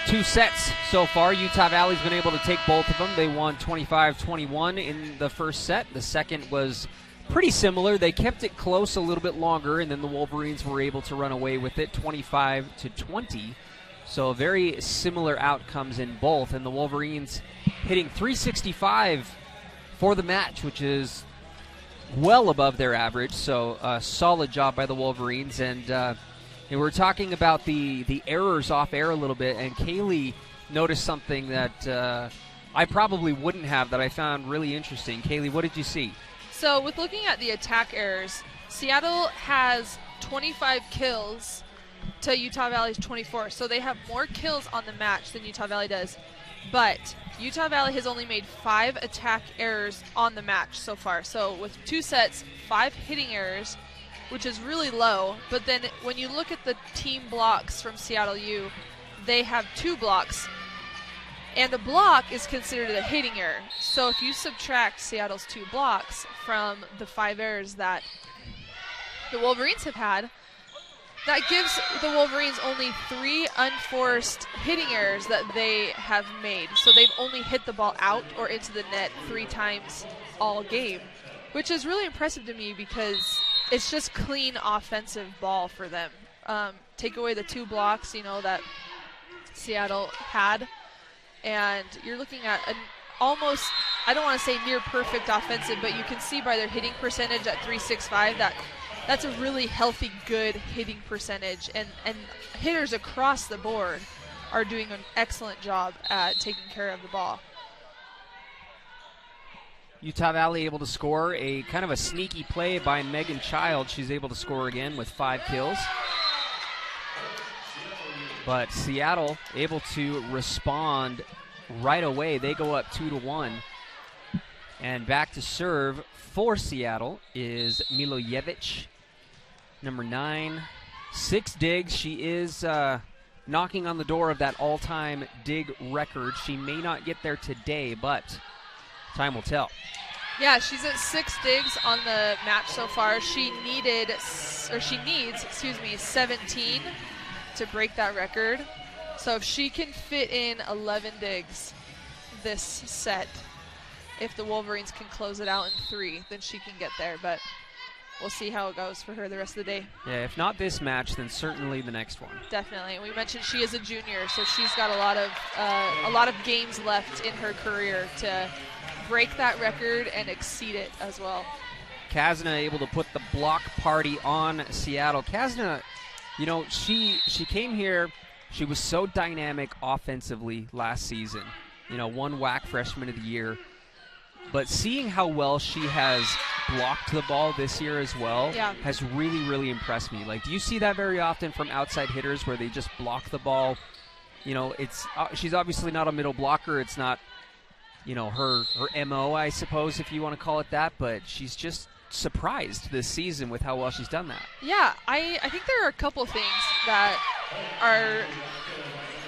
2 sets so far. Utah Valley's been able to take both of them. They won 25-21 in the first set. The second was pretty similar. They kept it close a little bit longer, and then the Wolverines were able to run away with it 25-20. So very similar outcomes in both. And the Wolverines hitting 365 for the match, which is well above their average. So a solid job by the Wolverines. And we're talking about the errors off air a little bit, and Kaylee noticed something that I probably wouldn't have that I found really interesting. Kaylee, what did you see? So with looking at the attack errors, Seattle has 25 kills to Utah Valley's 24. So they have more kills on the match than Utah Valley does. But Utah Valley has only made 5 attack errors on the match so far. So with 2 sets, 5 hitting errors, which is really low. But then when you look at the team blocks from Seattle U, they have 2 blocks. And a block is considered a hitting error. So if you subtract Seattle's 2 blocks from the 5 errors that the Wolverines have had, that gives the Wolverines only 3 unforced hitting errors that they have made. So they've only hit the ball out or into the net 3 times all game, which is really impressive to me because it's just clean offensive ball for them. Take away the 2 blocks, that Seattle had, and you're looking at an almost, I don't want to say near perfect offensive, but you can see by their hitting percentage at 365 that that's a really healthy, good hitting percentage, and hitters across the board are doing an excellent job at taking care of the ball. Utah Valley able to score a kind of a sneaky play by Megan Child. She's able to score again with 5 kills. But Seattle able to respond right away. They go up 2-1. And back to serve for Seattle is Milojevic, number 9. 6 digs. She is knocking on the door of that all-time dig record. She may not get there today, but time will tell. Yeah, she's at 6 digs on the match so far. She needs, 17 to break that record. So if she can fit in 11 digs this set, if the Wolverines can close it out in 3, then she can get there. But we'll see how it goes for her the rest of the day. Yeah, if not this match, then certainly the next one. Definitely. We mentioned she is a junior, so she's got a lot of games left in her career to break that record and exceed it as well. Kazna able to put the block party on Seattle. Kazna, she came here. She was so dynamic offensively last season. Won WAC Freshman of the Year. But seeing how well she has blocked the ball this year as well has really, really impressed me. Like, do you see that very often from outside hitters where they just block the ball? She's obviously not a middle blocker. It's not, her MO, I suppose, if you want to call it that. But she's just surprised this season with how well she's done that. Yeah, I think there are a couple things that are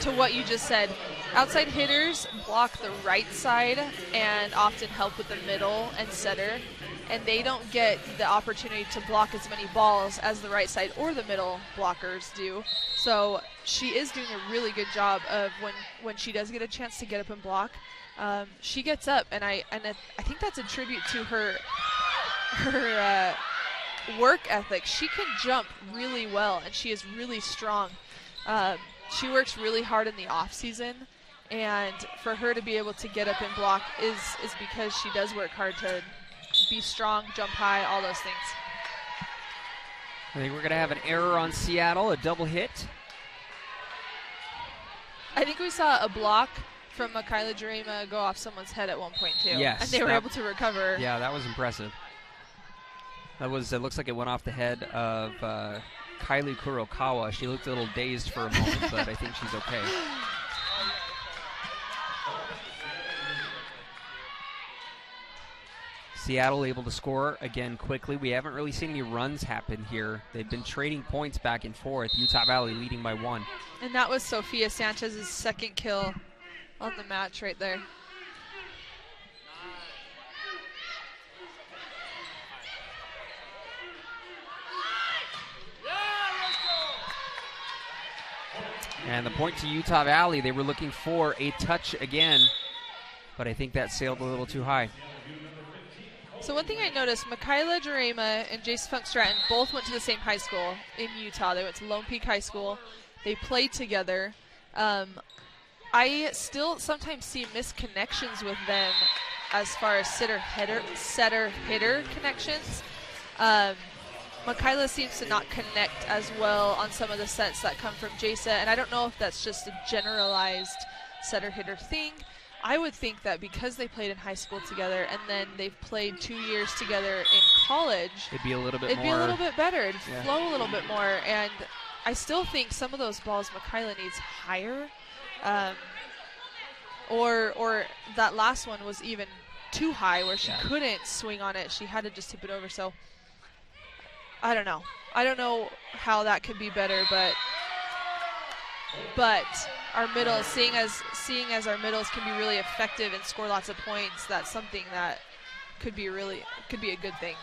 to what you just said. Outside hitters block the right side and often help with the middle and center, and they don't get the opportunity to block as many balls as the right side or the middle blockers do. So she is doing a really good job of when she does get a chance to get up and block, she gets up, and I think that's a tribute to her work ethic. She can jump really well, and she is really strong. She works really hard in the off season, and for her to be able to get up and block is because she does work hard to be strong, jump high, all those things. I think we're going to have an error on Seattle, a double hit. I think we saw a block from Kyla Jarema go off someone's head at one point too. Yes. And they were able to recover. Yeah, that was impressive. It looks like it went off the head of Kylie Kurokawa. She looked a little dazed for a moment, but I think she's okay. Seattle able to score again quickly. We haven't really seen any runs happen here. They've been trading points back and forth. Utah Valley leading by 1. And that was Sophia Sanchez's 2nd kill on the match right there. And the point to Utah Valley, they were looking for a touch again, but I think that sailed a little too high. So one thing I noticed, Michaela Jarema and Jason Funk Stratton both went to the same high school in Utah. They went to Lone Peak High School. They played together. I still sometimes see misconnections with them as far as setter-hitter connections. Michaela seems to not connect as well on some of the sets that come from Jasa, and I don't know if that's just a generalized setter-hitter thing. I would think that because they played in high school together and then they've played 2 years together in college, it'd be a little bit better. It'd flow a little bit more, and I still think some of those balls Michaela needs higher, or that last one was even too high where she couldn't swing on it. She had to just tip it over. So I don't know. I don't know how that could be better, but our middles, seeing as our middles can be really effective and score lots of points, that's something that could be a good thing.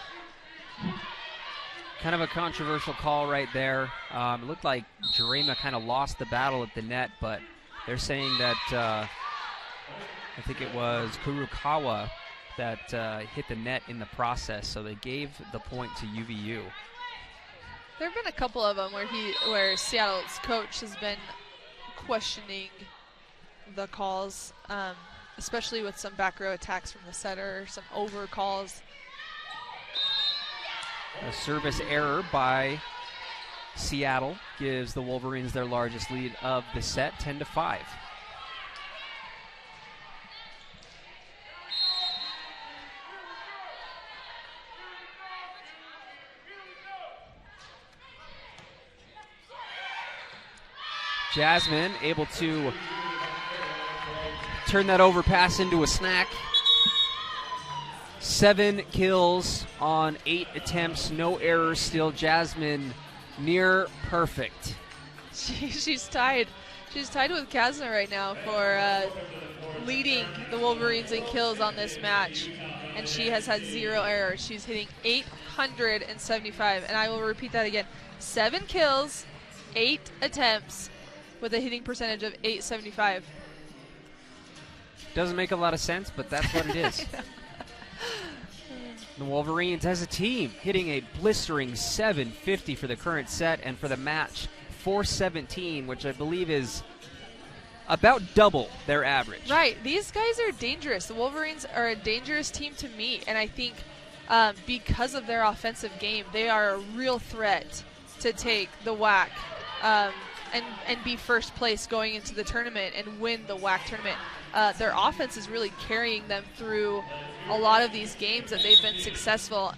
Kind of a controversial call right there. It looked like Jarema kind of lost the battle at the net, but they're saying that I think it was Kurukawa that hit the net in the process, so they gave the point to UVU. There have been a couple of them where Seattle's coach has been questioning the calls, especially with some back row attacks from the setter, some over calls. A service error by Seattle gives the Wolverines their largest lead of the set, 10-5. Jasmine able to turn that overpass into a snack. 7 kills on 8 attempts, no errors still. Jasmine near perfect. She's tied. She's tied with Kazna right now for leading the Wolverines in kills on this match, and she has had 0 errors. She's hitting 875, and I will repeat that again. 7 kills, 8 attempts, with a hitting percentage of 875. Doesn't make a lot of sense, but that's what it is. The Wolverines as a team hitting a blistering 750 for the current set, and for the match 417, which I believe is about double their average. Right. These guys are dangerous. The Wolverines are a dangerous team to meet, and I think because of their offensive game, they are a real threat to take the WAC and be first place going into the tournament and win the WAC tournament. Their offense is really carrying them through a lot of these games that they've been successful,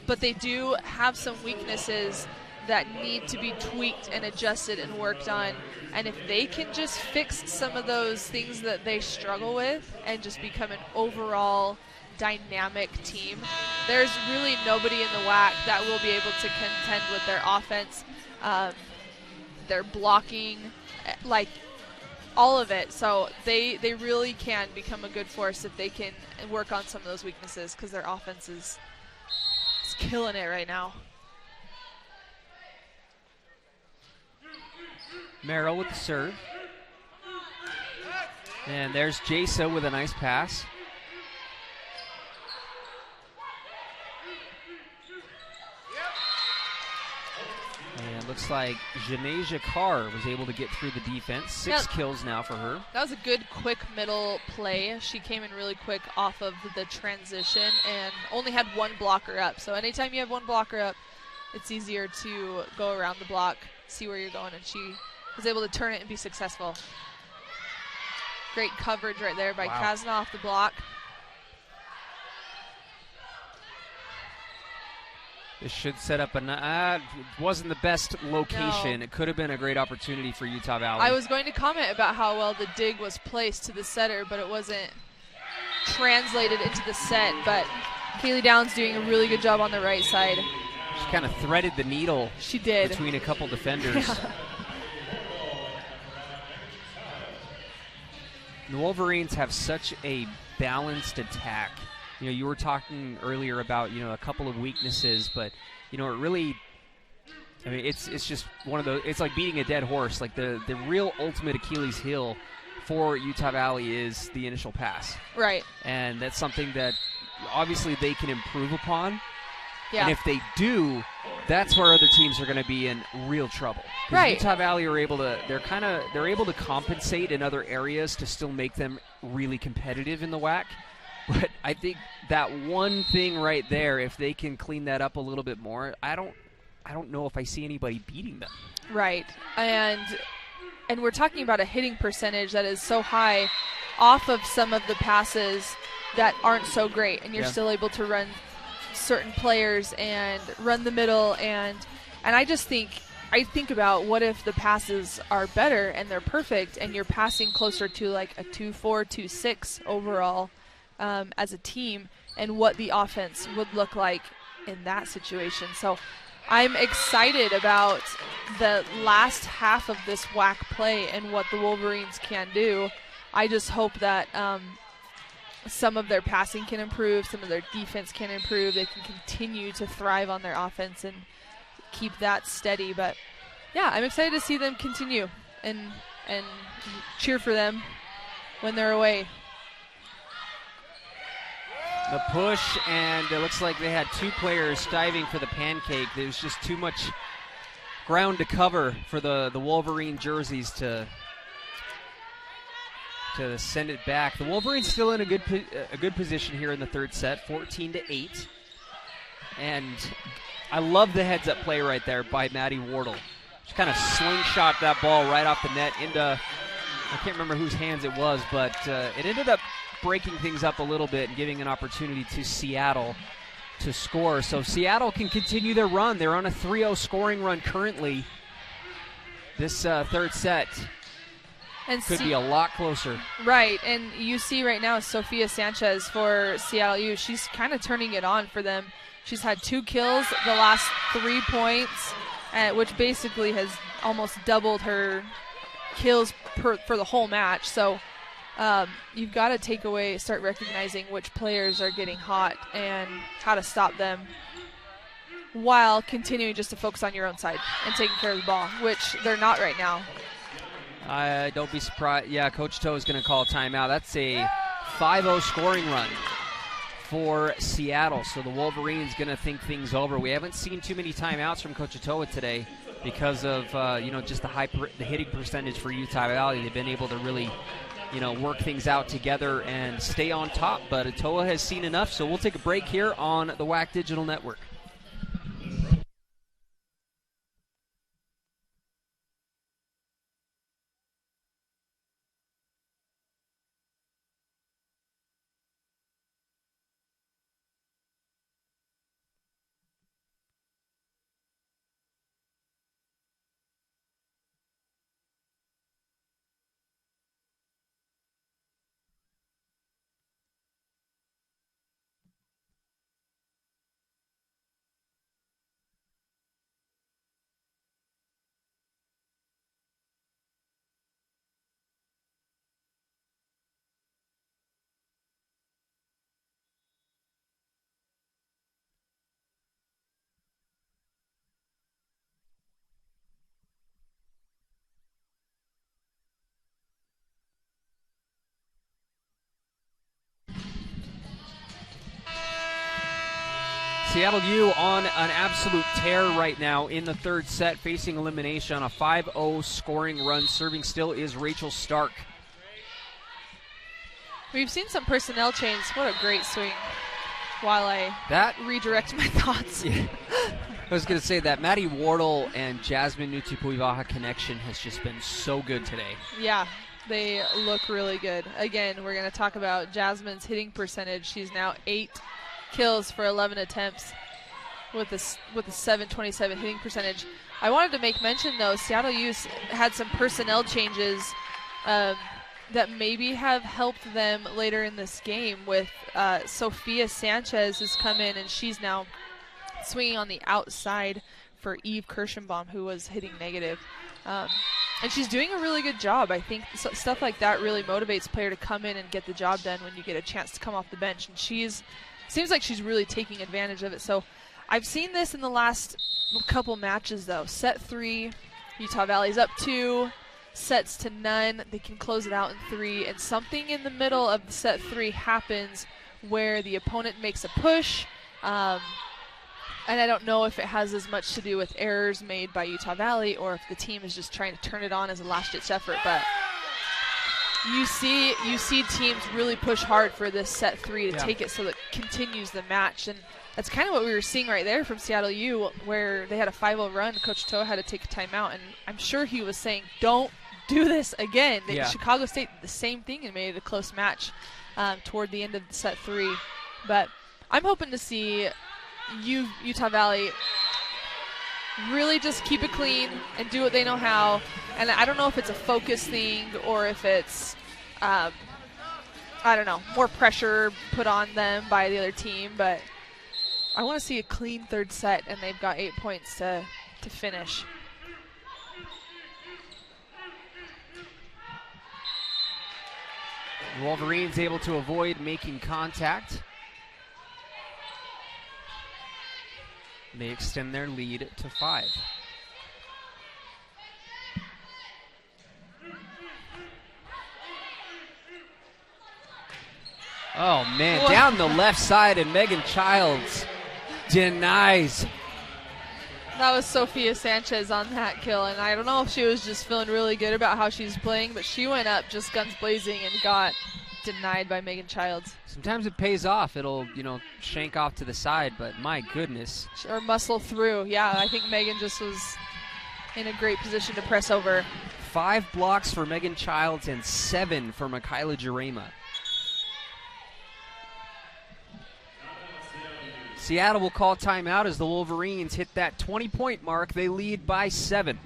but they do have some weaknesses that need to be tweaked and adjusted and worked on. And if they can just fix some of those things that they struggle with and just become an overall dynamic team, there's really nobody in the WAC that will be able to contend with their offense, their blocking, like all of it. So they really can become a good force if they can work on some of those weaknesses, because their offense is killing it right now. Merrill with the serve. And there's Jasa with a nice pass. And looks like Janasia Carr was able to get through the defense. 6 kills now for her. That was a good, quick middle play. She came in really quick off of the transition and only had 1 blocker up. So anytime you have 1 blocker up, it's easier to go around the block, see where you're going, and she was able to turn it and be successful. Great coverage right there by Kazna off the block. This should set up wasn't the best location. No. It could have been a great opportunity for Utah Valley. I was going to comment about how well the dig was placed to the setter, but it wasn't translated into the set. But Kaylee Downs doing a really good job on the right side. She kind of threaded the needle. She did. Between a couple defenders. Yeah. The Wolverines have such a balanced attack. You know, you were talking earlier about, a couple of weaknesses, but, it really I mean, it's just one of those. It's like beating a dead horse. Like the real ultimate Achilles heel for Utah Valley is the initial pass. Right. And that's something that obviously they can improve upon. Yeah. And if they do, that's where other teams are going to be in real trouble. 'Cause Right. Utah Valley are able to. They're able to compensate in other areas to still make them really competitive in the WAC. But I think that one thing right there, if they can clean that up a little bit more, I don't know if I see anybody beating them. Right. And we're talking about a hitting percentage that is so high off of some of the passes that aren't so great, and you're still able to run certain players and run the middle, and I think about what if the passes are better and they're perfect and you're passing closer to like a 2-4, 2-6 overall as a team, and what the offense would look like in that situation. So I'm excited about the last half of this WAC play and what the Wolverines can do. I just hope that some of their passing can improve, some of their defense can improve. They can continue to thrive on their offense and keep that steady. But yeah, I'm excited to see them continue and cheer for them when they're away. The push, and it looks like they had two players diving for the pancake. There's just too much ground to cover for the Wolverine jerseys to send it back. The Wolverines still in a good position here in the third set, 14-8. And I love the heads-up play right there by Maddie Wardle. She kind of slingshot that ball right off the net into, I can't remember whose hands it was, but it ended up breaking things up a little bit and giving an opportunity to Seattle to score. So Seattle can continue their run. They're on a 3-0 scoring run currently. This third set and could be a lot closer. Right, and you see right now Sophia Sanchez for Seattle U. She's kind of turning it on for them. She's had 2 kills the last 3 points, which basically has almost doubled her kills for the whole match. So you've got to start recognizing which players are getting hot and how to stop them while continuing just to focus on your own side and taking care of the ball, which they're not right now. Don't be surprised. Yeah, Coach Toe is going to call a timeout. That's a 5-0 scoring run for Seattle. So the Wolverines going to think things over. We haven't seen too many timeouts from Coach Otoa today because of just the hitting percentage for Utah Valley. They've been able to really work things out together and stay on top. But Otoa has seen enough, so we'll take a break here on the WAC Digital Network. Seattle U on an absolute tear right now in the third set, facing elimination on a 5-0 scoring run. Serving still is Rachel Stark. We've seen some personnel change. What a great swing. While I redirect my thoughts. Yeah. I was going to say that Maddie Wardle and Jasmine Nutipuivaha connection has just been so good today. Yeah, they look really good. Again, we're going to talk about Jasmine's hitting percentage. She's now 8 kills for 11 attempts with a 727 hitting percentage. I wanted to make mention, though, Seattle U had some personnel changes that maybe have helped them later in this game with Sophia Sanchez has come in, and she's now swinging on the outside for Eve Kirschenbaum, who was hitting negative. And she's doing a really good job. I think stuff like that really motivates a player to come in and get the job done when you get a chance to come off the bench. And seems like she's really taking advantage of it. So I've seen this in the last couple matches, though. Set 3, Utah Valley's up 2, sets to none. They can close it out in 3, and something in the middle of the set 3 happens where the opponent makes a push. And I don't know if it has as much to do with errors made by Utah Valley or if the team is just trying to turn it on as a last-ditch effort. But you see teams really push hard for this set 3 to take it so that it continues the match. And that's kind of what we were seeing right there from Seattle U, where they had a 5-0 run. Coach Toa had to take a timeout, and I'm sure he was saying, don't do this again. Chicago State did the same thing and made it a close match toward the end of set 3. But I'm hoping to see Utah Valley really just keep it clean and do what they know how. And I don't know if it's a focus thing or if it's, I don't know, more pressure put on them by the other team. But I want to see a clean third set, and they've got 8 points to finish. The Wolverines able to avoid making contact. They extend their lead to 5. Oh, man, down the left side, and Megan Childs denies. That was Sophia Sanchez on that kill, and I don't know if she was just feeling really good about how she's playing, but she went up just guns blazing and got denied by Megan Childs. Sometimes it pays off. It'll, shank off to the side, but my goodness. Or muscle through. Yeah, I think Megan just was in a great position to press over. 5 blocks for Megan Childs and 7 for Michaela Jarema. Seattle will call timeout as the Wolverines hit that 20-point mark. They lead by 7.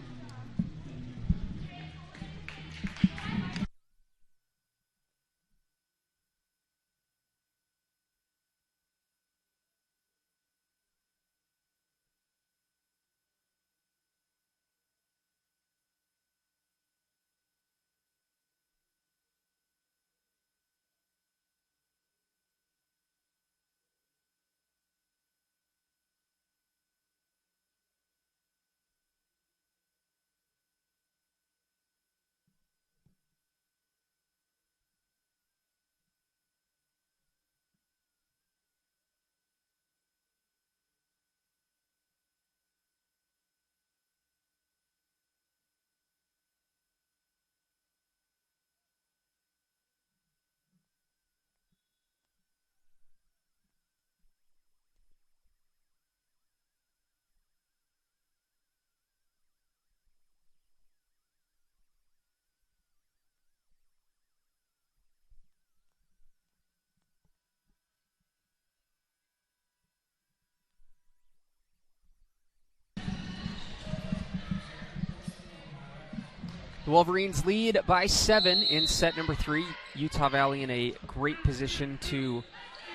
The Wolverines lead by 7 in set number 3. Utah Valley in a great position to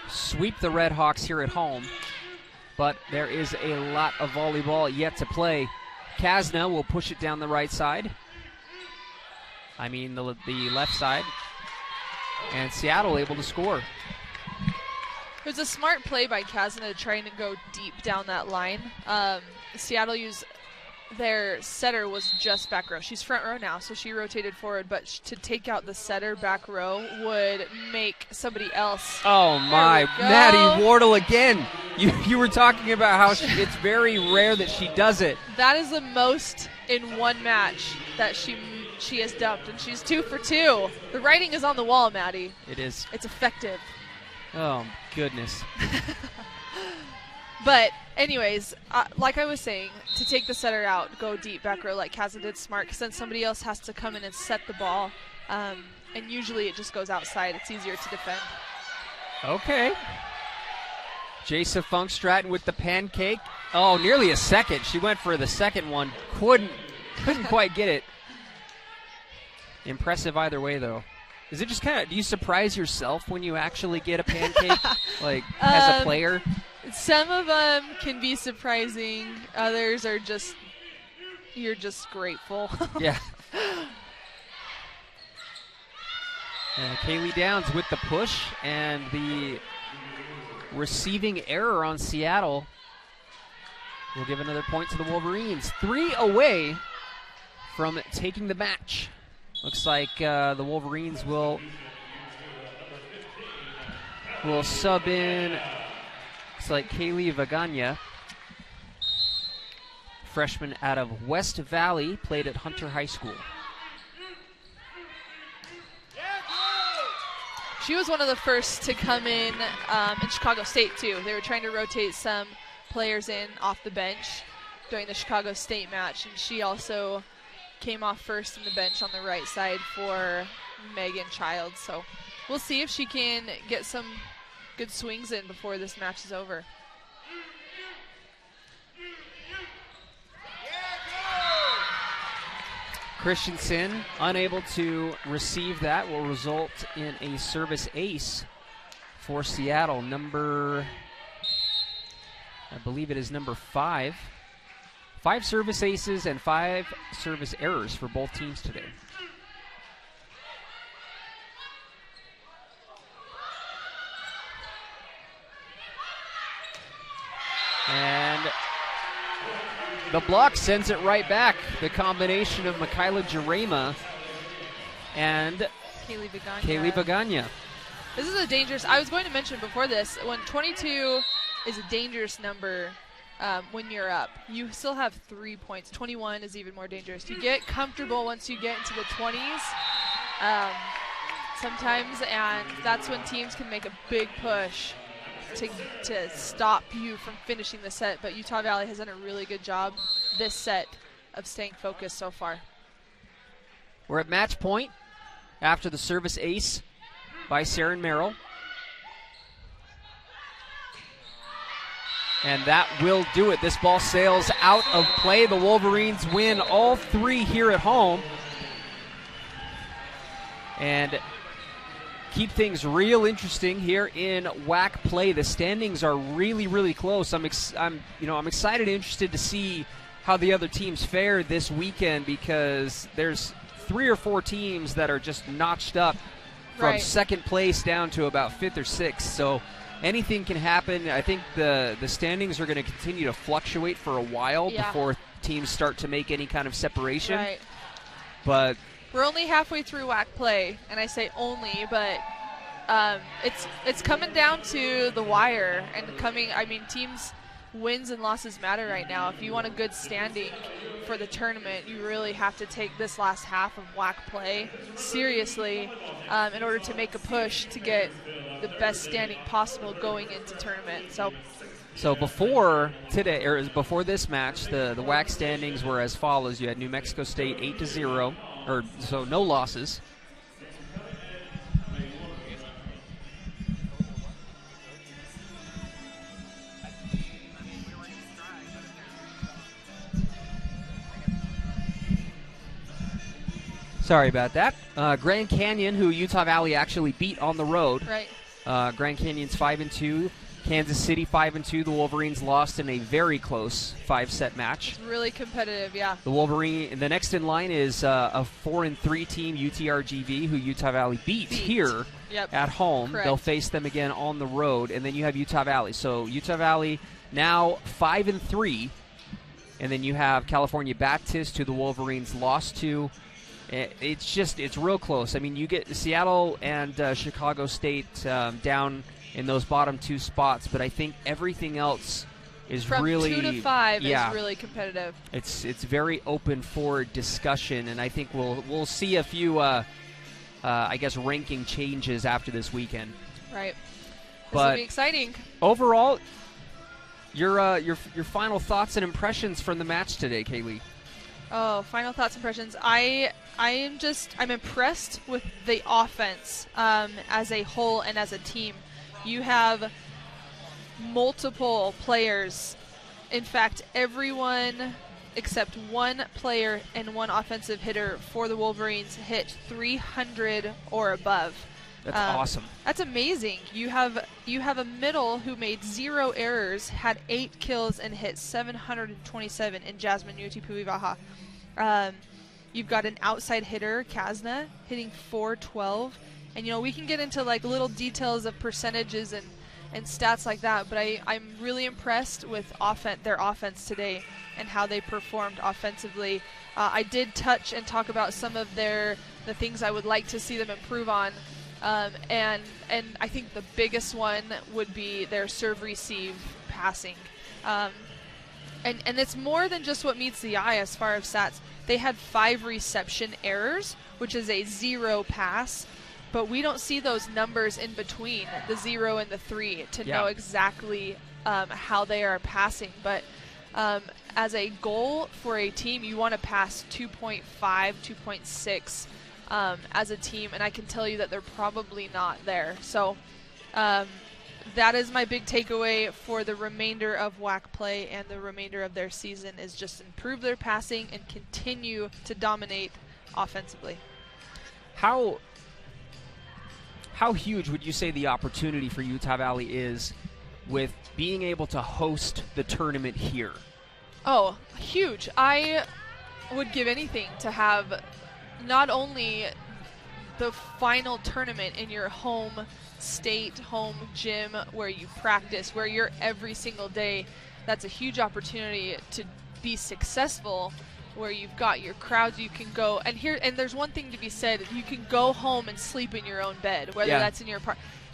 sweep the Redhawks here at home. But there is a lot of volleyball yet to play. Kasna will push it down the right side. I mean the left side. And Seattle able to score. It was a smart play by Kasna trying to go deep down that line. Seattle used their setter was just back row. She's front row now, so she rotated forward, but to take out the setter back row would make somebody else. Oh my, Maddie Wardle again. You were talking about how it's very rare that she does it. That is the most in one match that she has dumped, and she's 2 for 2. The writing is on the wall, Maddie. It is. It's effective. Oh, goodness. But anyways, like I was saying, to take the setter out, go deep back row like Kasna did, smart, because then somebody else has to come in and set the ball. And usually it just goes outside. It's easier to defend. Okay. Jasa Funk Stratton with the pancake. Oh, nearly a second. She went for the second one. Couldn't quite get it. Impressive either way, though. Is it just do you surprise yourself when you actually get a pancake, as a player? Some of them can be surprising. Others are just, you're just grateful. Yeah. Kaylee Downs with the push, and the receiving error on Seattle will give another point to the Wolverines. 3 away from taking the match. Looks like the Wolverines will sub in. Looks like Kaylee Vaganya, freshman out of West Valley, played at Hunter High School. She was one of the first to come in Chicago State, too. They were trying to rotate some players in off the bench during the Chicago State match, and she also came off first in the bench on the right side for Megan Childs. So we'll see if she can get some good swings in before this match is over. Christensen unable to receive that, will result in a service ace for Seattle. I believe it is number 5. 5 service aces and 5 service errors for both teams today. And the block sends it right back. The combination of Michaela Jarema and Kaylee Vaganya. This is a dangerous, I was going to mention before this, when 22 is a dangerous number when you're up, you still have 3 points. 21 is even more dangerous. You get comfortable once you get into the 20s sometimes, and that's when teams can make a big push to stop you from finishing the set. But Utah Valley has done a really good job this set of staying focused so far. We're at match point after the service ace by Saren Merrill. And that will do it. This ball sails out of play. The Wolverines win all 3 here at home and keep things real interesting here in WAC play. The standings are really, really close. I'm excited and interested to see how the other teams fare this weekend, because there's 3 or 4 teams that are just notched up from second place down to about 5th or 6th. So anything can happen. I think the standings are going to continue to fluctuate for a while before teams start to make any kind of separation. Right. But we're only halfway through WAC play, and I say only, but it's coming down to the wire. And teams' wins and losses matter right now. If you want a good standing for the tournament, you really have to take this last half of WAC play seriously in order to make a push to get the best standing possible going into tournament. So before today, or before this match, the WAC standings were as follows. You had New Mexico State 8-0, so no losses. Sorry about that. Grand Canyon, who Utah Valley actually beat on the road. Right. Grand Canyon's 5-2. Kansas City 5-2. The Wolverines lost in a very close 5-set match. It's really competitive, yeah. The next in line is a 4-3 team, UTRGV, who Utah Valley beat here at home. Correct. They'll face them again on the road, and then you have Utah Valley. So Utah Valley now 5-3, and then you have California Baptist, who the Wolverines lost to. It's real close. I mean, you get Seattle and Chicago State down in those bottom 2 spots, but I think everything else is from really 2 to 5 is really competitive. It's very open for discussion, and I think we'll see a few ranking changes after this weekend. Right. This but will be exciting. Overall, your final thoughts and impressions from the match today, Kaylee. Oh, final thoughts, impressions. I'm impressed with the offense as a whole and as a team. You have multiple players. In fact, everyone except one player and one offensive hitter for the Wolverines hit 300 or above. That's awesome. That's amazing. You have a middle who made 0 errors, had 8 kills, and hit 727 in Jasmine Utipuvivaha. You've got an outside hitter, Kazna, hitting 412. And, we can get into, little details of percentages and stats like that. But I'm really impressed with their offense today and how they performed offensively. I did touch and talk about some of the things I would like to see them improve on. And I think the biggest one would be their serve receive passing. And it's more than just what meets the eye as far as stats. They had 5 reception errors, which is a 0 pass, but we don't see those numbers in between the 0 and the 3 to know exactly how they are passing. But as a goal for a team, you want to pass 2.5, 2.6 as a team, and I can tell you that they're probably not there. So that is my big takeaway for the remainder of WAC play and the remainder of their season, is just improve their passing and continue to dominate offensively. How huge would you say the opportunity for Utah Valley is with being able to host the tournament here? Oh, huge. I would give anything to have not only the final tournament in your home state, home gym where you practice, where you're every single day. That's a huge opportunity to be successful, where you've got your crowds, you can go and there's one thing to be said: you can go home and sleep in your own bed, whether that's in your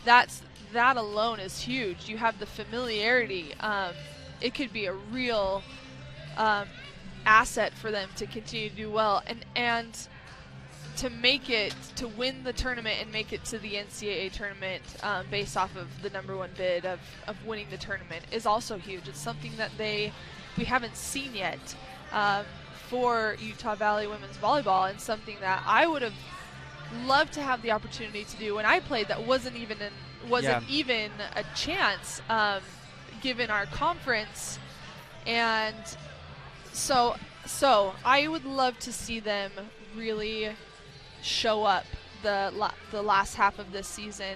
that alone is huge. You have the familiarity. It could be a real asset for them to continue to do well, and to win the tournament and make it to the NCAA tournament based off of the #1 bid of winning the tournament is also huge. It's something that we haven't seen yet for Utah Valley women's volleyball, and something that I would have loved to have the opportunity to do when I played. That wasn't even a chance given our conference, and so I would love to see them really show up the last half of this season